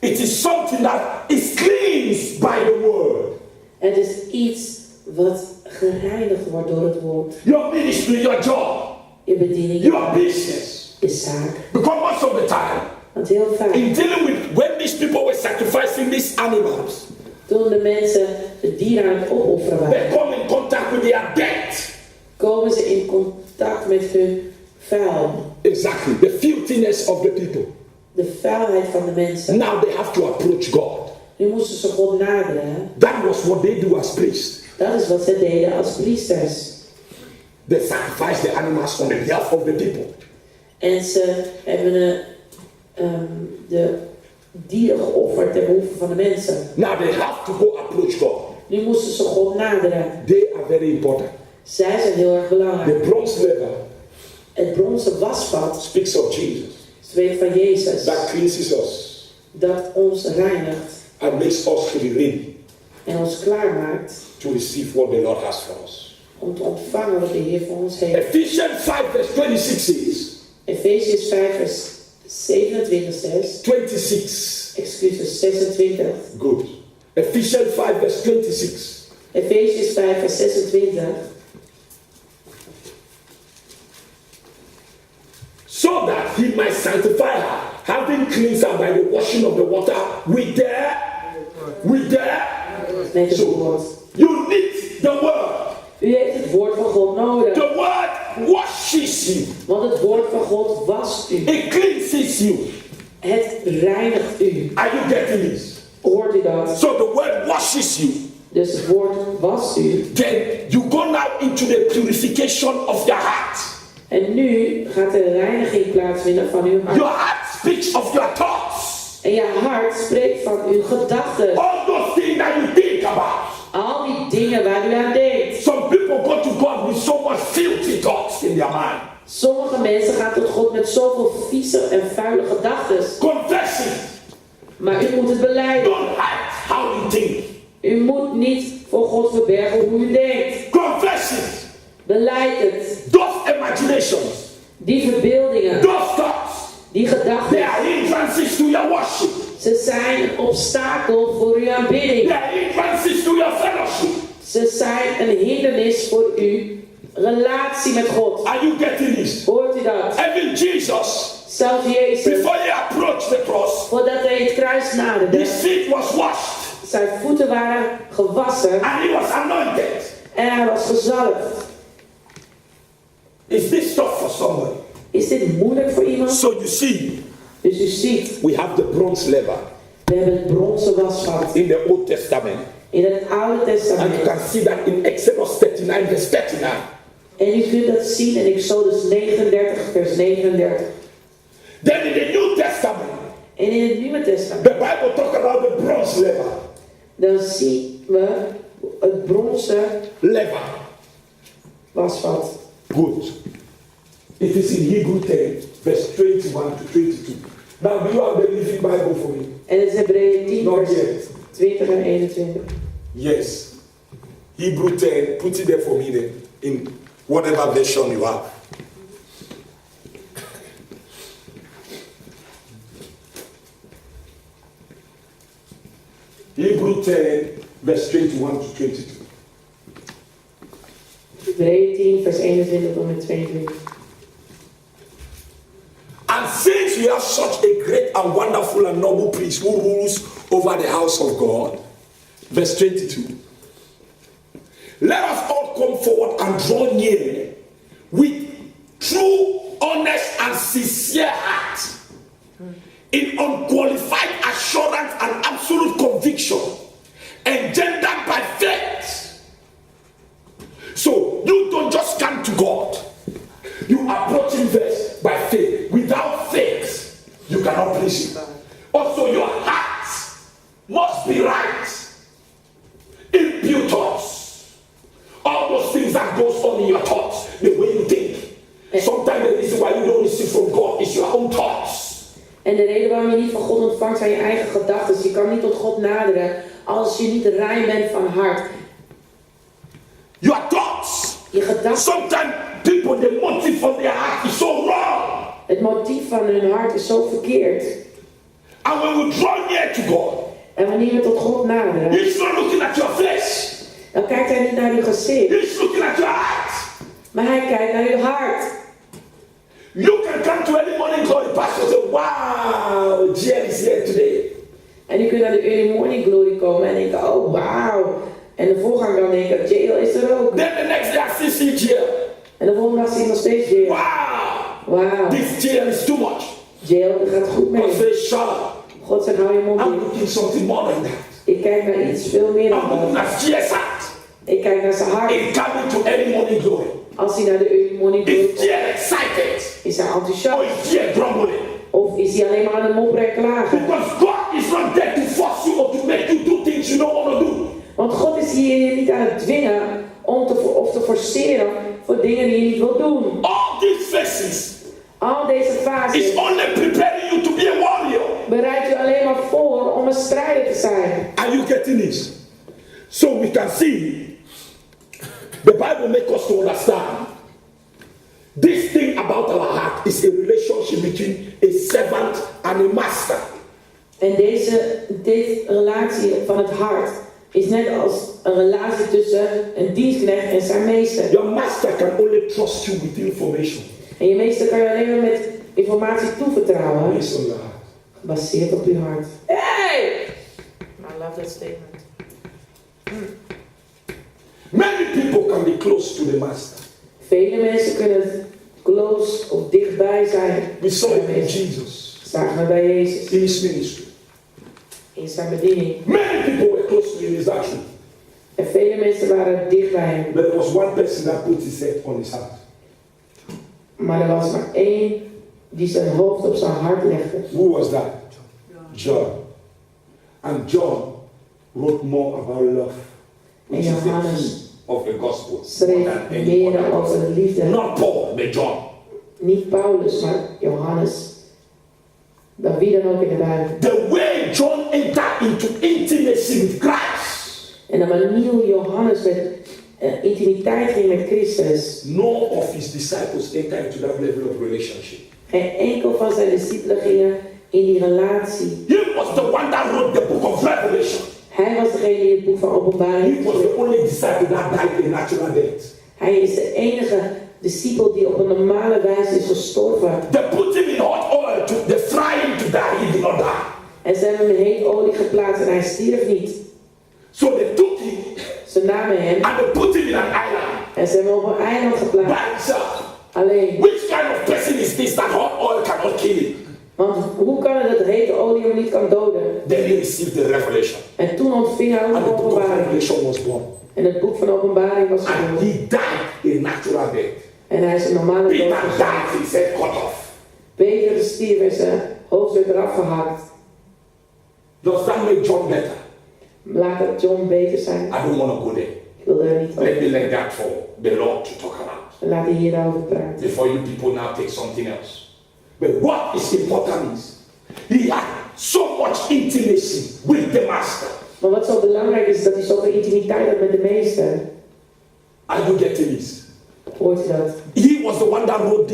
It is something that is cleansed by the word. Het is iets wat gereinigd wordt door het woord. Your ministry, your job, Je bediening, your business. je zaak. Because most of the time, Want heel vaak, in dealing with when these people were sacrificing these animals, toen de mensen de dieren aan het opofferen they waren, come in contact with their death. komen ze in contact met hun vuil. Exactly, the filthiness of the people. De vuilheid van de mensen. Now they have to approach God. Nu moesten ze God naderen. That was what they do as priests. Dat is wat ze deden als priesters. They sacrifice the animals on behalf of the people. En ze hebben de dieren geofferd ter behoeve van de mensen. Now they have to go approach God. Nu moesten ze God naderen. They are very important. Zij zijn heel erg belangrijk. The bronze lever Het bronzen wasvat speaks of Jesus. spreekt van Jezus. That cleanses us Dat ons reinigt and makes us to be ready en ons klaarmaakt to receive what the Lord has for us. om te ontvangen wat de Heer voor ons heeft. Ephesians 5 verse 26 says, Efesiërs 5 vers 27 says, 26. Good. Ephesians 5 verse 26. Efesiërs 5 vers 26. So that he might sanctify her, having cleansed her by the washing of the water with the Met het so woord. you need the word. U heeft het woord van God nodig. The word washes you. Want het woord van God wast u. It cleanses you. Het reinigt u. Are you getting this? Hoort u dat? So the word washes you. Dus het woord wast u. Then you go now into the purification of your heart. En nu gaat de reiniging plaatsvinden van uw hart. Your heart speaks of your thoughts. En je hart spreekt van uw gedachten. All those things that you think about. Al die dingen waar u aan denkt. Some people go to God with so much filthy thoughts in their mind. Sommige mensen gaan tot God met zoveel vieze en vuile gedachten. Confess it. Maar u moet het belijden. Don't hide how you think. U moet niet voor God verbergen hoe u denkt. Confess it. Belijd het. Those imaginations. Die verbeeldingen. Those thoughts. Die They gedachten. are hindrances to your worship. Ze zijn een obstakel voor uw aanbidding. They are hindrances to your fellowship. Ze zijn een hindernis voor uw relatie met God. Are you getting this? Hoort u dat? Even Jesus, Zelfs Jezus, before he approached the cross, voordat hij het kruis naderde, his feet was washed zijn voeten waren gewassen and he was anointed. en hij was gezalfd. Is this tough for somebody? Is dit moeilijk voor iemand? So you see, Dus u ziet, we have the bronze lever we hebben het bronzen wasvat in the Old Testament. in het Oude And you Testament. can see that in Exodus 39 verse 39. En u kunt dat zien in Exodus 39 vers 39. Then in the New Testament, En in het Nieuwe Testament, the Bible talks about the bronze lever. dan zien we het bronzen Lever. wasvat. Good. It is in Hebrew 10 verse 21 to 22. Now do you have the Living Bible for me? En het is Hebreeën 10 Not vers yet. 20 en 21. Yes. Hebrew 10, put it there for me then, in whatever version you have. Hebrew 10, verse 21 to 22. Hebreeën 10, vers 21 tot en met 22. And since we have such a great and wonderful and noble priest who rules over the house of God, verse 22. Let us all come forward and draw near with true, honest, and sincere heart, in unqualified assurance and absolute conviction, engendered by faith. So you don't just come to God. You approach Him first by faith. Without faith, you cannot please Him. Also, your heart must be right. Impure thoughts. All those things that goes on in your thoughts, the way you think. Sometimes the reason why you don't receive from God is your own thoughts. En de reden waarom je niet van God ontvangt zijn je eigen gedachten. Je kan niet tot God naderen als je niet rein bent van hart. Your thoughts. Je gedachten. Sometimes people, the motive from their heart is so wrong. Het motief van hun hart is zo verkeerd. And when we draw near to God, en wanneer we tot God naderen, He's not looking at your flesh. Dan kijkt Hij niet naar uw gezicht. He's looking at your heart. Maar Hij kijkt naar uw hart. You can come to any morning glory pastor and say, wow, Jean is here today. En u kunt naar de early morning glory komen en denken, oh wauw. En de voorganger dan denken, Jail is er ook. Then the next day I see Jail. En de volgende dag zie je nog steeds Jail. Wow. Wauw. This Jail is too much. Jail, dat gaat goed mee. God says, shut up. God zegt, hou je mond I'm in. looking something more than that. Ik kijk naar iets veel meer dan I'm looking dat. at Jail's heart. Ik kijk naar zijn hart. In coming to any morning glory. Als hij naar de early morning glory Is komt, Jail excited? is hij Or enthousiast. is Jail grumbling? Of is hij alleen maar aan het mopperen en klagen. Because God is not there to force you or to make you do things you don't want to do. Want God is hier niet aan het dwingen om te forceren voor dingen die je niet wilt doen. All these phases Al deze is fases only preparing you to be a warrior. bereidt u alleen maar voor om een strijder te zijn. Are you getting this? So we can see the Bible makes us to understand this thing about our heart is a relationship between a servant and a master. En deze relatie van het hart is net als een relatie tussen een dienstknecht en zijn meester. Your master can only trust you with information. En je meester kan je alleen maar met informatie toevertrouwen. Based on your heart. Gebaseerd op uw hart. Hey! I love that statement. Many people can be close to the master. Vele mensen kunnen close of dichtbij zijn. We saw bij it in mensen. Jesus. Zagen we bij Jezus In his ministry. in zijn bediening. Many people were close to him, is that true? En vele mensen waren dicht bij hem. But there was one person that put his head on his heart. Maar er was maar één die zijn hoofd op zijn hart legde. Who was that? John. And John wrote more about love, which En is the Johannes key of the gospel. schreef More than any meer other over person. de liefde. Not Paul, but John. Niet Paulus, maar Johannes. Dan wie dan ook in de Bijbel. The way John entered into intimacy with Christ. En de manier hoe Johannes met intimiteit ging met Christus. None of his disciples entered into that level of relationship. Geen enkel van zijn discipelen gingen in die relatie. He was the one that wrote the book of Revelation. Hij was degene die het boek van Openbaring He was the only disciple that died a natural death. Hij is de enige discipel die op een normale wijze is gestorven. They put him in hot oil, they fry him to die, he did not die. En ze hebben hem in heet olie geplaatst en hij stierf niet. So they took him Ze namen hem and they put him in an island en ze hebben hem op een eiland by geplaatst. himself. Alleen. Which kind of person is this that hot oil cannot kill him? Want hoe kan het dat hete olie hem niet kan doden? Then he received the revelation. En toen ontving hij And ook the book of Openbaring. Revelation was born. En het boek van Openbaring was And geboren. he died a natural death. En hij is een normale dood Peter gestorven. died, his head cut off. Peter stierf en zijn hoofd werd eraf gehakt. Does that make John better? Laat het John beter zijn. I don't want to go there. Ik wil daar niet Let me over. let that for the Lord to talk about. Laat hij hierover praten. Before you people now take something else. But what is important is, he had so much intimacy with the master. Maar wat zo belangrijk is dat hij zoveel intimiteit had met de meester. Are you getting this? Hoort je dat? He was the one that wrote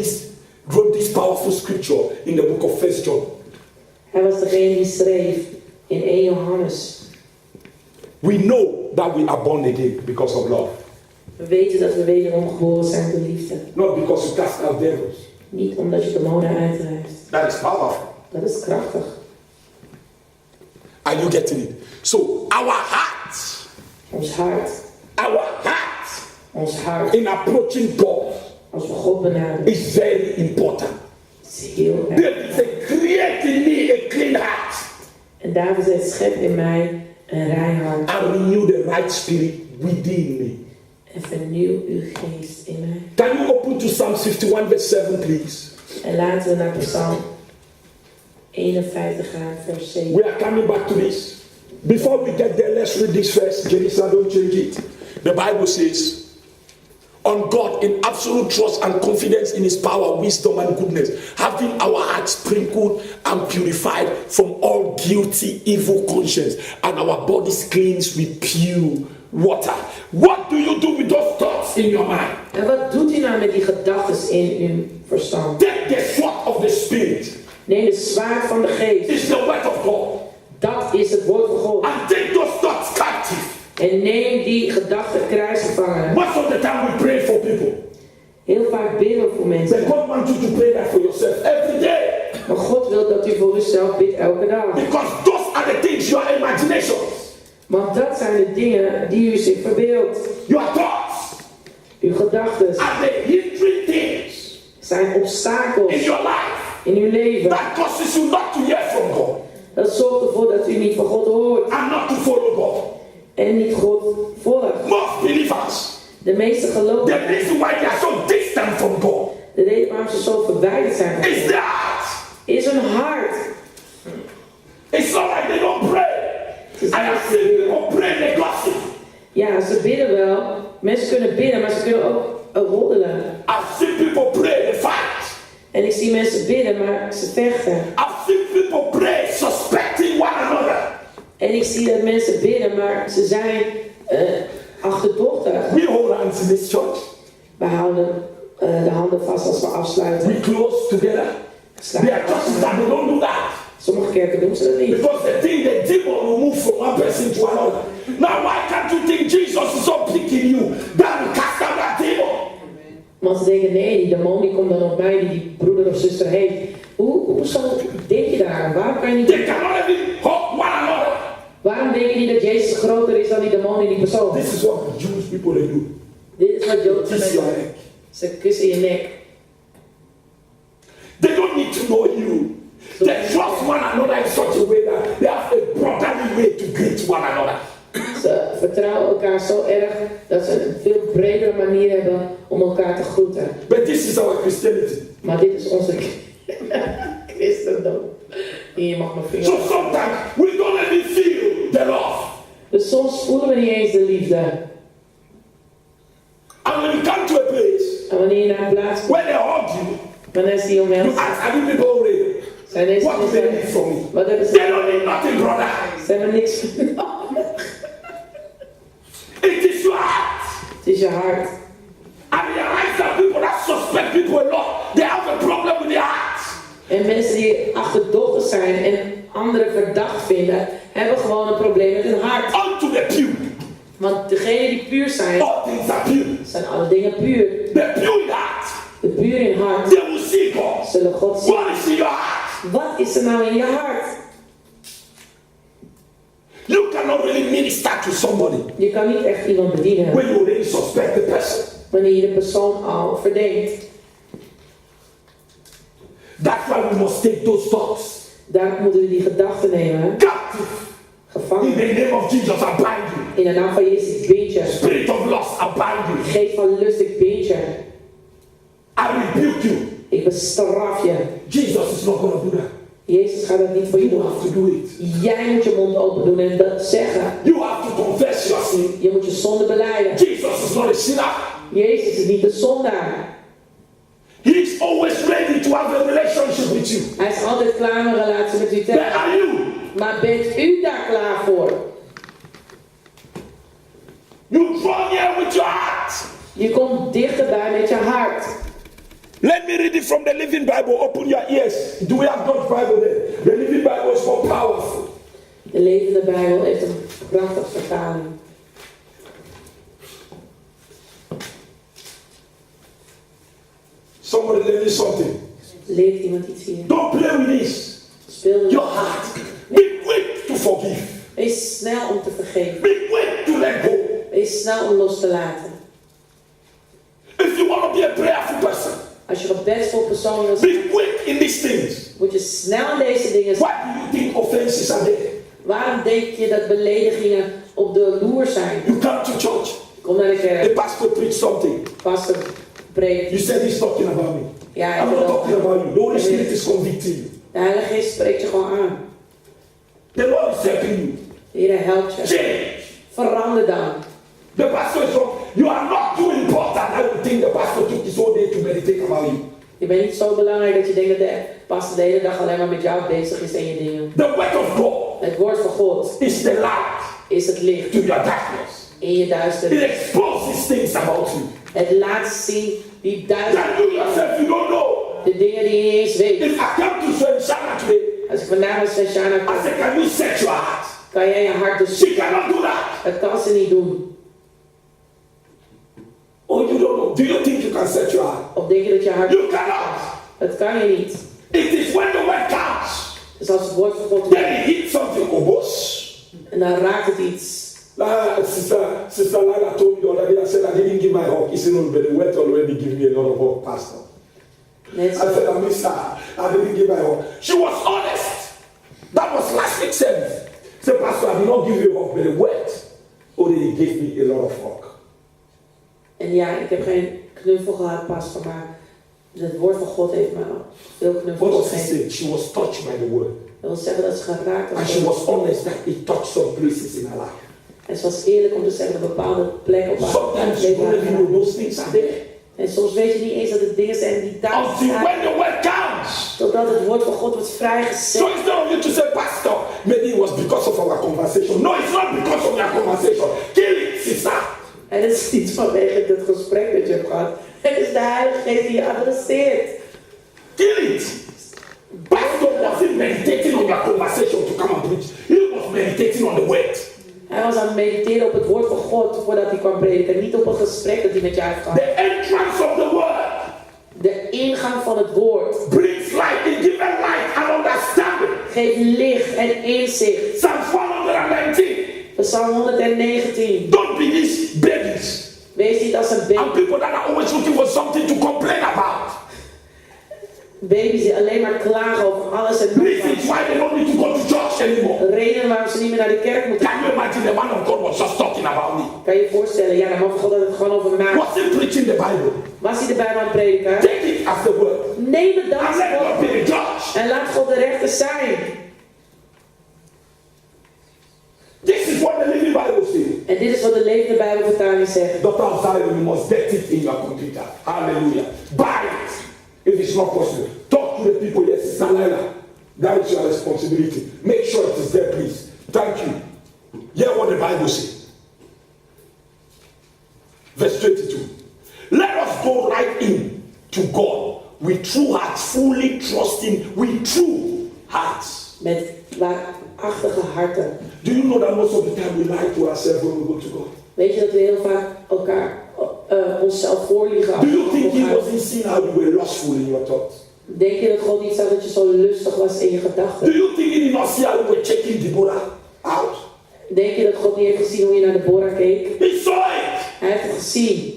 this powerful scripture in the book of 1 John. Hij was degene die schreef in 1 Johannes. We know that we are born again because of love. We weten dat we wederom geboren zijn door liefde. Not because you cast out devils. Niet omdat je demonen uitdrijft. That is powerful. Dat is krachtig. Are you getting it? So our heart, Ons hart. ons hart in approaching God Als we God benaderen. is very important. Is heel erg. David said, create in me a clean heart En David zegt, schep in mij een rein hart. and renew the right spirit within me. En vernieuw uw geest in mij. Can you open to Psalm 51 verse 7 please? En laten we naar Psalm 51 gaan, vers 7. We are coming back to this. Before we get there, let's read this first. Jerisa, don't change it. The Bible says, on God in absolute trust and confidence in his power, wisdom and goodness, having our hearts sprinkled and purified from all guilty, evil conscience, and our bodies cleansed with pure water. What do you do with those thoughts in your mind? En wat doet u nou met die gedachten in uw verstand? Take the sword of the Spirit. Neem de zwaard van de geest. It's the word of God. Dat is het woord van God. And take those thoughts captive. En neem die gedachten kruisgevangen. Most of the time we pray for people. Heel vaak bidden we voor mensen. But God wants you to pray that for yourself every day. Maar God wil dat u voor uzelf bidt elke dag. Because those are the things, your imaginations. Want dat zijn de dingen die u zich verbeeldt. Your thoughts Uw gedachten are the hindering things zijn obstakels in your life in uw leven. that causes you not to hear from God Dat zorgt ervoor dat u niet van God hoort. and not to follow God. En niet God volgt. Most believers, De meeste geloven. the reason why they are so distant from God De reden waarom ze zo verwijderd zijn van is God, their heart. is hun hart. It's not like they don't pray. I have seen people pray the gossip. Ja, ze bidden wel. Mensen kunnen bidden, maar ze kunnen ook roddelen. I've seen people pray the fight. En ik zie mensen bidden, maar ze vechten. I've seen people pray suspecting one another. En ik zie dat mensen bidden, maar ze zijn achterdochtig. We hold hands in this church. We houden de handen vast als we afsluiten. We close together. There are churches that they don't do that. Sommige kerken doen ze dat niet. Because they think the demon will move from one person to another. Now why can't you think Jesus is so big in you that will cast out that demon? Want ze denken, nee, die demon die komt dan op mij die broeder of zuster heeft. Hoezo denk je daar? Waarom kan je niet... They cannot even hug one another. Waarom denk je niet dat Jezus groter is dan die demon in die persoon? This is what the Jewish people they do. Dit is wat Joodse Kiss your mensen neck. Ze kussen je nek. They don't need to know you. They trust one another in such a way that they have a brotherly way to greet one another. Ze vertrouwen elkaar zo erg dat ze een veel bredere manier hebben om elkaar te groeten. But this is our Christianity. Maar dit is onze christendom. Hier mag mijn vinger. So sometimes we don't even feel the love. Dus soms voelen we niet eens de liefde. And when you come to a place En wanneer je naar een plaats komt, where they hug you, wanneer ze je you omhelzen, ask, have you people already? zijn deze What do they need mensen... from me? Wat hebben They ze? don't need nothing, brother. Ze hebben niks nodig. It is your heart. Het is je hart. And the eyes that people that suspect people a lot, they have a problem with their heart. En mensen die achterdochtig zijn en anderen verdacht vinden, hebben gewoon een probleem met hun hart. Unto the pure. Want degenen die puur zijn, All things are pure. zijn alle dingen puur. The pure in heart. De puur in hart They will see God. zullen God zien. What is in your heart? Wat is er nou in je hart? You cannot really minister to somebody Je kan niet echt iemand bedienen when you really suspect the person. wanneer je de persoon al verdenkt. That's why we must take those thoughts Daarom moeten we die gedachten nemen, captive. In gevangen. the name of Jesus, I bind you. In de naam van Jezus, ik bind je. Spirit of lust, I bind you. Geest van lust, ik bind je. I rebuke you. Ik bestraf je. Jesus is not going to do that. Jezus gaat dat niet voor je You doen. have to do it. Jij moet je mond open doen en dat zeggen. You have to confess your sin. Je moet je zonde belijden. Jesus is not a sinner. Jezus is niet de zondaar. He is always ready to have a relationship with you. Hij is altijd klaar om een relatie met u te Where hebben. are you? Maar bent u daar klaar voor? You draw near with your heart. Je komt dichterbij met je hart. Let me read it from the Living Bible. Open your ears. Do we have God's Bible there? The Living Bible is more powerful. De levende Bijbel heeft een prachtige vertaling. somebody learning something. Leert iemand iets hier? Don't play with this. Speel met Your heart. Be quick to forgive. Wees snel om te vergeven. Be quick to let go. Wees snel om los te laten. If you want to be a prayerful person, Als je een bedsvol persoon wil zijn, be quick in these things. moet je snel in deze dingen zijn. Why do you think offenses are there? Waarom denk je dat beledigingen op de loer zijn? You come to church. Kom naar de The kerk. pastor preach something. Pastor preekt. You said he's talking about me. Ja, I'm not talking about you. The Holy Spirit is convicting you. De Heilige Geest spreekt je gewoon aan. The Lord is helping you. De Heer helpt je. Change. Verander dan. The pastor is wrong. You are not too important. I don't think the pastor took his whole day to meditate about you. Je bent niet zo belangrijk dat je denkt dat de pastor de hele dag alleen maar met jou bezig is en je dingen. The word of God Het woord van God is the light is het licht to your darkness. in je It duisternis. exposes things about you Het laat zien die duisternis. that you yourself you don't know. De dingen die je niet eens weet. If I come to Shana today, Als ik vandaag met Shana I kom, say, can you set your heart? kan jij je hart dus... She cannot do that. Dat kan ze niet doen. Oh, you don't know. Do you think you can set your heart? Of denk je dat je hart... You cannot. Dat kan je niet. It is when the word comes, Dus als het woord van God then it hits something. Obos. en dan raakt het iets. Sister Lila told me the other day, I said I didn't give my hug. He said, no, but the word already give me a lot of hug, Pastor. Net I zo. said, I miss her. I didn't give my hug. She was honest. That was last week's service. Said, Pastor, I did not give you a hug, but the word already gave me a lot of hug. En ja, ik heb geen knuffel gehad, pastor, maar het woord van God heeft me veel What knuffels was he gegeven. saying? She was touched by the word. Dat wil zeggen dat ze geraakt And she was. was honest that it touched some places in her life. En ze was eerlijk om te zeggen dat bepaalde plekken op haar Sometimes you don't even know those things are there. En soms weet je niet eens dat het dingen zijn die daar Until zijn. when the word comes. Totdat het woord van God wordt So vrijgezet. instead of you to say, Pastor, maybe it was because of our conversation. No, it's not because of your conversation. Kill it, sister. En het is niet vanwege het gesprek dat je hebt gehad. Het is de Heilige Geest die je adresseert. Kill it. Pastor wasn't meditating on your conversation to come and preach. He was meditating on the word. Hij was aan het mediteren op het woord van God voordat hij kwam prediken. Niet op een gesprek dat hij met jou heeft gehad. The entrance of the word De ingang van het woord brings light. It gives light and understanding. geeft licht en inzicht. Psalm 119. Psalm 119. Don't be these babies. Wees niet als een And baby. people that are always looking for something to complain about. Baby's die alleen maar klagen over alles en nog Reasons wat. why they don't need to go to church anymore. Redenen waarom ze niet meer naar de kerk moeten. Can you imagine the man of God was just talking about me? Kan je je voorstellen, ja, de man van God had het gewoon over mij. Was he preaching the Bible? Was hij de Bijbel aan het prediken? Take it as the word. Neem het dan And let God be the judge. en laat God de rechter zijn. This is what the Living Bible says. En dit is wat de levende Bijbelvertaling zegt. Dr. Zion, you must get it in your computer. Hallelujah. Buy it. If it's not possible, talk to the people. Yes, it's Salila. That is your responsibility. Make sure it is there, please. Thank you. Hear what the Bible says. Verse 22. Let us go right in to God with true hearts, fully trusting with true hearts. Met waarachtige harten. Do you know that most of the time we lie to ourselves when we go to God? Weet je dat we heel vaak elkaar onszelf voorliegen? Do you think he wasn't seeing how you were lustful in your thoughts? Denk je dat God niet zag dat je zo lustig was in je Do gedachten? you think he did not see how you were checking Deborah out? Denk je dat God niet heeft gezien hoe je naar Deborah keek? He saw it. Hij heeft het gezien.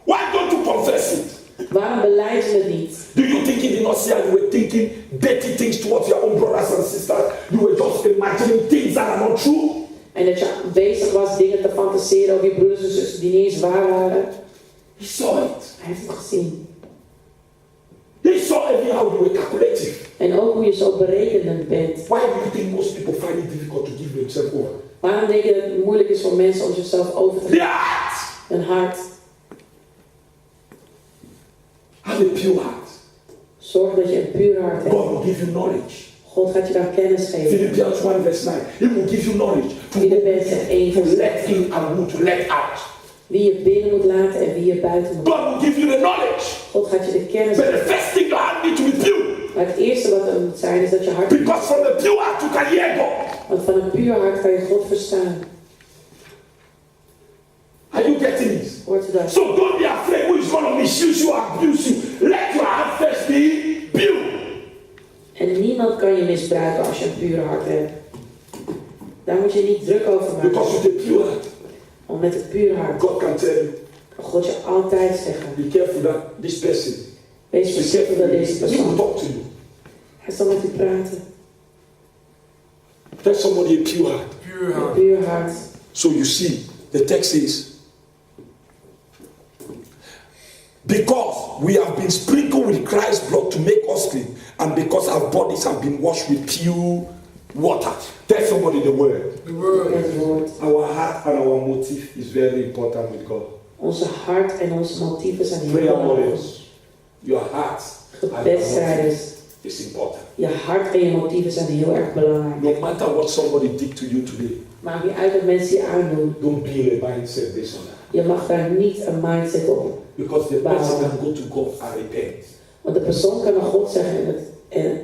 Why don't you confess it? Waarom beleid je het niet? Do you think he did not see how you were thinking dirty things towards your own brothers and sisters? You were just imagining things that are not true? En dat je bezig was dingen te fantaseren over je broeders en zussen die niet eens waar waren? He saw it. Hij heeft het gezien. He saw even how you were calculating. En ook hoe je zo berekenend bent. Why do you think most people find it difficult to give themselves over? Waarom denk je dat het moeilijk is voor mensen om zichzelf over te The geven? heart. Een hart. Have a pure heart. Zorg dat je een puur hart hebt. God will give you knowledge. God gaat je dan kennis geven. Philippians 1 verse 9. He will give you knowledge Filippenzen 1 to vers let 9. in and who to let out. Wie je binnen moet laten en wie je buiten moet. God will give you the knowledge. God gaat je de kennis But geven. the first thing you have need to be pure. Maar het eerste wat er moet zijn is dat je hart... Because from the pure heart you can hear God. Want van een puur hart kan je God verstaan. Are you getting this? Hoort u dat? So don't be afraid who is going to misuse you, abuse you. Let your heart first be pure. En niemand kan je misbruiken als je een pure hart hebt. Daar moet je niet druk over maken. Because with a pure heart, Want met het pure hart God can tell you, kan God je altijd zeggen. be careful that this person, Wees voorzichtig dat deze he will persoon. talk to you. Hij zal met u praten. Tell somebody a pure heart. Een pure hart. So you see, the text is, because we have been sprinkled with Christ's blood to make us clean, and because our bodies have been washed with pure water. Tell somebody the word. Het woord. Our heart and our motive is very important with God. Onze hart en onze motieven zijn heel Prayer belangrijk. warriors, your heart and your Gebedstrijders. motive is important. Je hart en je motieven zijn heel erg belangrijk. No matter what somebody did to you today, Maakt niet uit wat mensen je aandoen. don't be a mindset based on that. Je mag daar niet een mindset op. Because the person can go to God and repent. Want de persoon kan naar God zeggen en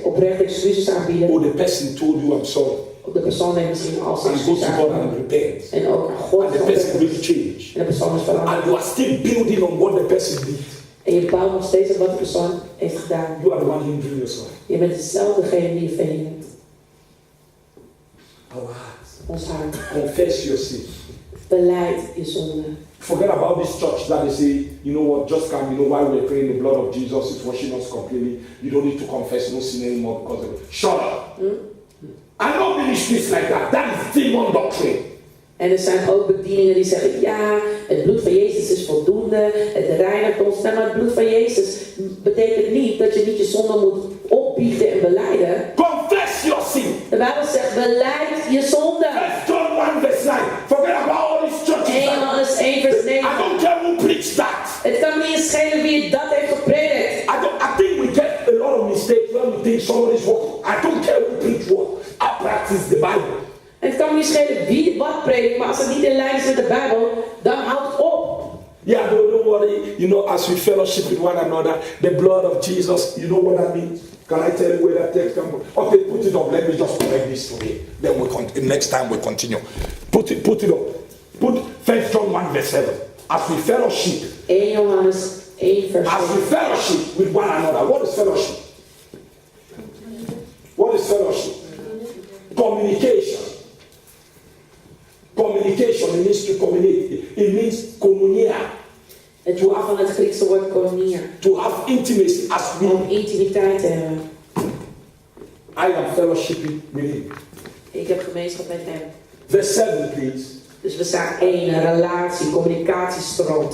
oprecht excuses aanbieden. Or the person told you, I'm sorry. Of de persoon heeft misschien al zijn And go excuses to God and aanbieden. repent. En ook naar God And the person will change. en de persoon is veranderd. And you are still building on what the person did. En je bouwt nog steeds op wat de persoon heeft gedaan. You are the one hindering yourself. Je bent dezelfdegene die je verhindert. Our heart. Ons hart. Confess your sin. Beleid je zonde. Forget about this church that they say, you know what, just come, you know, while we're praying, the blood of Jesus is washing us completely. You don't need to confess no sin anymore because of it. Shut up. I know ministries like that. That is demon doctrine. En er zijn ook bedieningen die zeggen, ja, het bloed van Jezus is voldoende, het reinigt ons. Maar het bloed van Jezus betekent niet dat je niet je zonde moet opbiechten en belijden. Confess your sin. De Bijbel zegt, belijd je zonde. 1 John 1 verse 9. Forget about all these churches. 1 Johannes 1 vers 9. I don't care who preached that. Het kan me niet schelen wie dat heeft gepredikt. I think we get a lot of mistakes when we think somebody's walking. I don't care who preached what. I practice the Bible. En het kan me niet schelen wie wat predikt, maar als het niet in lijn is met de Bijbel, dan houdt het op. Yeah, don't worry. You know, as we fellowship with one another, the blood of Jesus, you know what that means? Can I tell you where that text comes from? Okay, put it up. Let me just correct this today. Then next time we continue. Put it up. Put 1 John 1 verse 7. As we fellowship. 1 Johannes 1 vers 7. As we fellowship with one another. What is fellowship? What is fellowship? Communication. Communication, it means to communicate. It means koinonia. Het woord van het Griekse woord koinonia. To have intimacy as we. Om intimiteit te hebben. I am fellowshipping with him. Ik heb gemeenschap met hem. Verse 7, please. Dus we staan één, een relatie, communicatiestroom.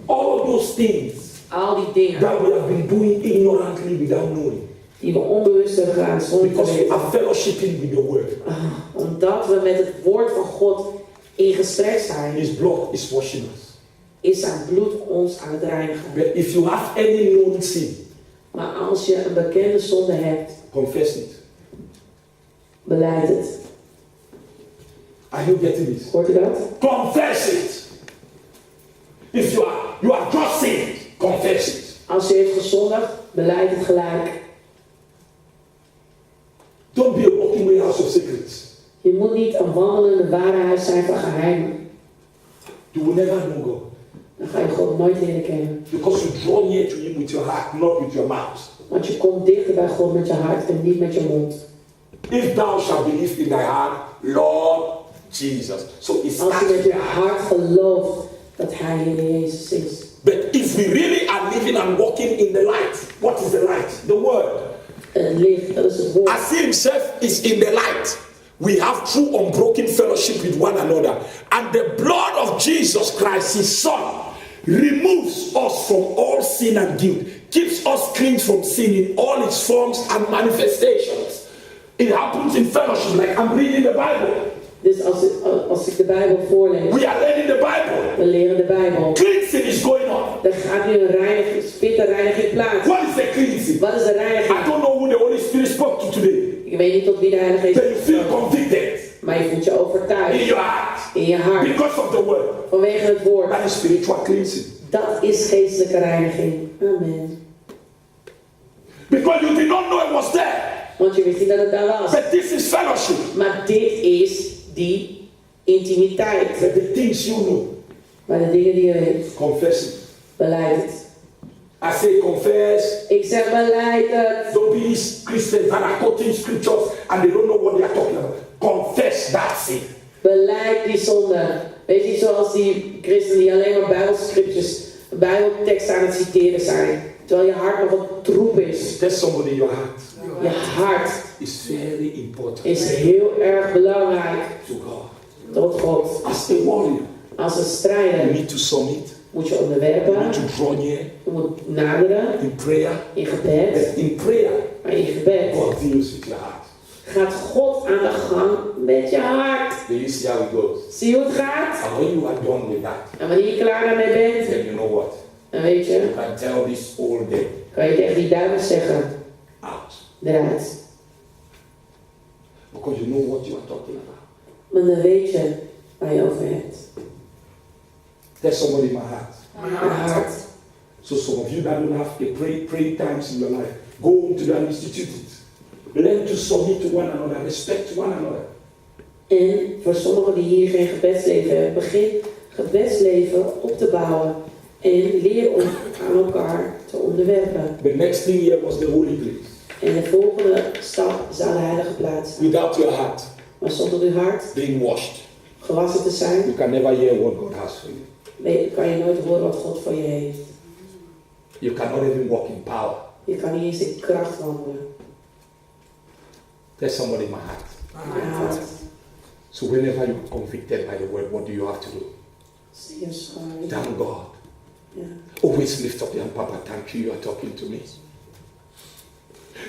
All of those things Al die dingen that we have been doing ignorantly without knowing. die we onbewust hebben gedaan zonder te Because we weten. are fellowshipping with the word. Omdat we met het woord van God in gesprek zijn, His blood is washing us. is zijn bloed ons aan het reinigen. But if you have any known sin, Maar als je een bekende zonde hebt, confess it. belijd het. Are you getting this? Hoort u dat? Confess it. If you are just sinned, confess it. Als je heeft gezondigd, belijd het gelijk. Don't be a walking warehouse of secrets. Je moet niet een wandelende warenhuis zijn van geheimen. You will never know God. Dan ga je God nooit leren kennen. Because you draw near to him with your heart, not with your mouth. Want je komt dichter bij God met je hart en niet met je mond. If thou shalt believe in thy heart, Lord Jesus. So it's Als je met je hart gelooft dat Hij Heer Jezus is. But if we really are living and walking in the light, what is the light? The word. Het licht, dat is het woord. As he himself is in the light, we have true unbroken fellowship with one another. And the blood of Jesus Christ, his son, removes us from all sin and guilt, keeps us clean from sin in all its forms and manifestations. It happens in fellowship, like I'm reading the Bible. Dus als ik de Bijbel voorlees, We are learning the Bible. we leren de Bijbel. Cleansing is going on. Er gaat nu een reiniging plaats. What is the cleansing? Wat is de reiniging? I don't know who the Holy Spirit spoke to today. Ik weet niet tot wie de Heilige But you Geest feel spreekt, convicted maar je voelt je in overtuigd your heart in je hart because of the word. vanwege het woord. That is spiritual cleansing. Dat is geestelijke reiniging. Amen. Because you did not know it was there. Want je wist niet dat het daar was. But this is fellowship. Maar dit is die intimiteit. But the things you know, Maar de dingen die je weet, confess it. beleid het. I say confess. Ik zeg beleid het. Don't be these Christians that are quoting scriptures and they don't know what they are talking about. Confess that sin. Beleid die zonde. Weet je, zoals die christenen die alleen maar Bijbelscriptures, Bijbelteksten aan het citeren zijn. Terwijl je hart nog een troep is. Tell somebody your heart. Je hart Is very important is heel erg belangrijk to God. tot God. As a warrior, Als een you strijder need to submit. moet je You onderwerpen, need to draw near je moet naderen in prayer. in gebed. But in prayer, Maar in gebed God deals with your heart. gaat God aan de gang met je hart. Do you see how it goes? Zie je hoe het gaat? And when you are done with that, En wanneer je klaar daarmee bent, then you know what? dan weet je, You can tell this all day kan je tegen die duivel zeggen, out. eruit. Because you know what you are talking about. Maar dan weet je waar je over hebt. Tell somebody my heart. Mijn hart. So some of you that don't have a pray times in your life, go home to and institute it. Learn to submit to one another, respect one another. En voor sommigen die hier geen gebedsleven hebben, begin gebedsleven op te bouwen. En leer om aan elkaar te onderwerpen. The next thing here was the holy place. En de volgende stap zou de heilige plaats zijn. Without your heart Maar zonder uw hart being washed, gewassen te zijn, you can never hear what God has for you. kan je nooit horen wat God voor je heeft. You cannot even walk in power. Je kan niet eens in kracht wandelen. Tell somebody my heart. Mijn hart. So whenever you're convicted by the word, what do you have to do? Zie je sorry. Thank God. Ja. Always lift up your hand, Papa, thank you, you are talking to me.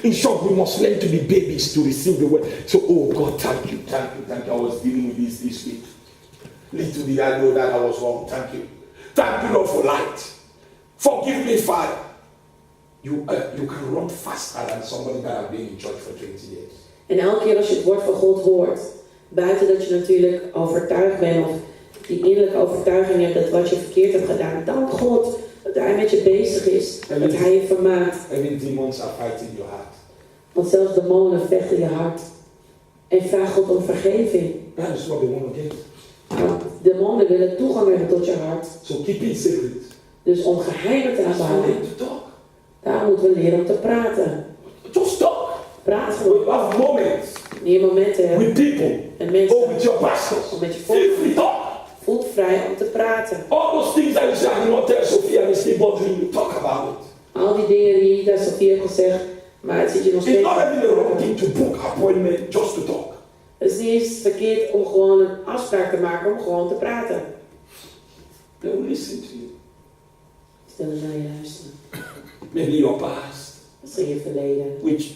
In short, we must learn to be babies to receive the word. So, oh God, thank you, thank you, thank you. I was dealing with this week. Literally, I know that I was wrong. Thank you. Thank you, Lord, for light. Forgive me, Father. You can run faster than somebody that has been in church for 20 years. En elke keer als je het woord van God hoort, buiten dat je natuurlijk overtuigd bent of die innerlijke overtuiging hebt dat wat je verkeerd hebt gedaan, dank God dat Hij met je bezig is, dat Hij je vermaakt. Even demons are fighting your heart. Want zelfs demonen vechten je hart. En vraag God om vergeving. That is what they want to get. Want demonen willen toegang hebben tot je hart. So keep it secret. Dus om geheimen te aanbouwen, To talk. daar moeten we leren om te praten. Just talk. Praat gewoon. You have moments Die momenten hebben with people. en mensen. Or with your pastors. Of met je Feel volk. free, talk. Voelt vrij om te praten. All those things that you say, I will not tell Sophia and it's still bothering you. Talk about it. Al die dingen die je niet aan Sophie hebt gezegd, maar het zit je nog It's steeds. not even the wrong thing to book appointment just to talk. Het is niet eens verkeerd om gewoon een afspraak te maken, om gewoon te praten. They will listen to you. Stel eens naar je luisteren. Maybe your past, Misschien je verleden. which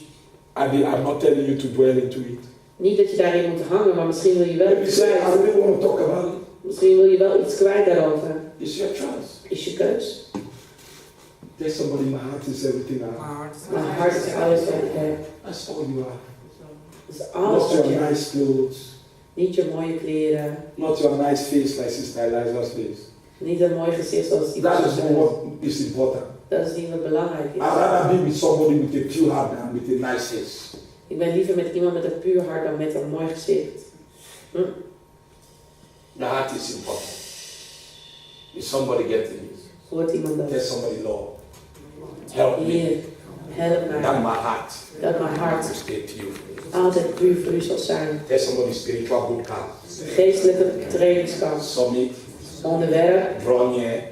I'm not telling you to dwell into it. Niet dat je daarin moet hangen, maar misschien wil je wel Maybe iets say, I kwijt. really want to talk about it. Misschien wil je wel iets kwijt daarover. It's your choice. Is je keus. There's somebody, my heart is everything I have. Mijn hart is alles wat ik heb. That's all you are. Dat is alles Not wat je your hebt. nice clothes. Niet je mooie kleren. Not your nice face like Sister Eliza's face. Niet een mooi gezicht zoals die That is persoon. not what is important. Dat is niet wat belangrijk is. I'd rather be with somebody with a pure heart than with a nice face. Ik ben liever met iemand met een puur hart dan met een mooi gezicht. The heart is important. Is somebody getting this? Hoort iemand Tell dat? somebody, Lord, help me. Heer, help That mij. my heart Dat mijn hart is stay pure. altijd puur voor u zal zijn. Tell somebody spiritual bootcamp. Geestelijke trainingskamp. Submit, Onderwerp, draw near,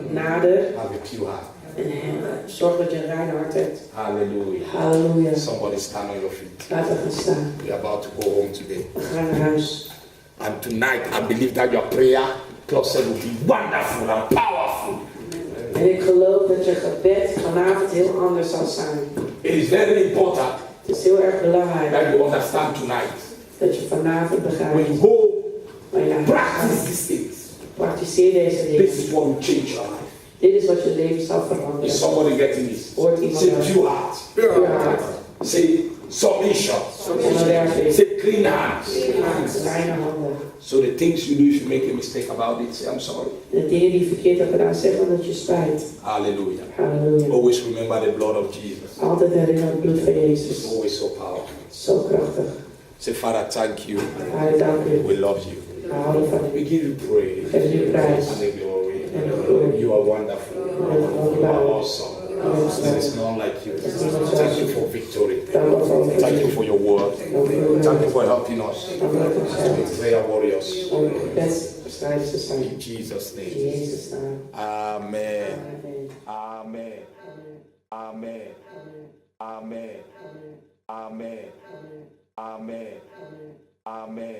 nader have a pure heart. en zorg dat je een rein hart hebt. Hallelujah. Halleluja. Somebody stand on your feet. Laten we gaan staan. We're about to go home today. We gaan naar huis. And tonight, I believe that your prayer closet will be wonderful and powerful. En ik geloof dat je gebed vanavond heel anders zal zijn. It is very important Het is heel erg belangrijk that you understand tonight. dat je vanavond When begrijpt. you go Maar ja, practice these things, praktiseer deze dingen. this is what will change your life. Dit is wat je leven zal Is veranderen. somebody getting this? Hoort iemand Say dat? pure heart. Puur hart. Say submission. Onderwerping. Say clean hands. Reine handen. So the things you do, if you make a mistake about it, say I'm sorry. En de dingen die je verkeerd hebt gedaan, zeg dan dat je spijt. Hallelujah. Halleluja. Always remember the blood of Jesus. Altijd herinneren het bloed van Jezus. It's always so powerful. Zo krachtig. Say, Father, thank you. Vader, dank u. We love you. We houden van u. We give you praise Geef u prijs and the glory. en de glorie. You are wonderful. You are awesome. There is none like you. Thank you for victory. Thank you for your word. Thank you for helping us to be prayer warriors. In Jesus' name. Amen. Amen. Amen. Amen. Amen. Amen. Amen.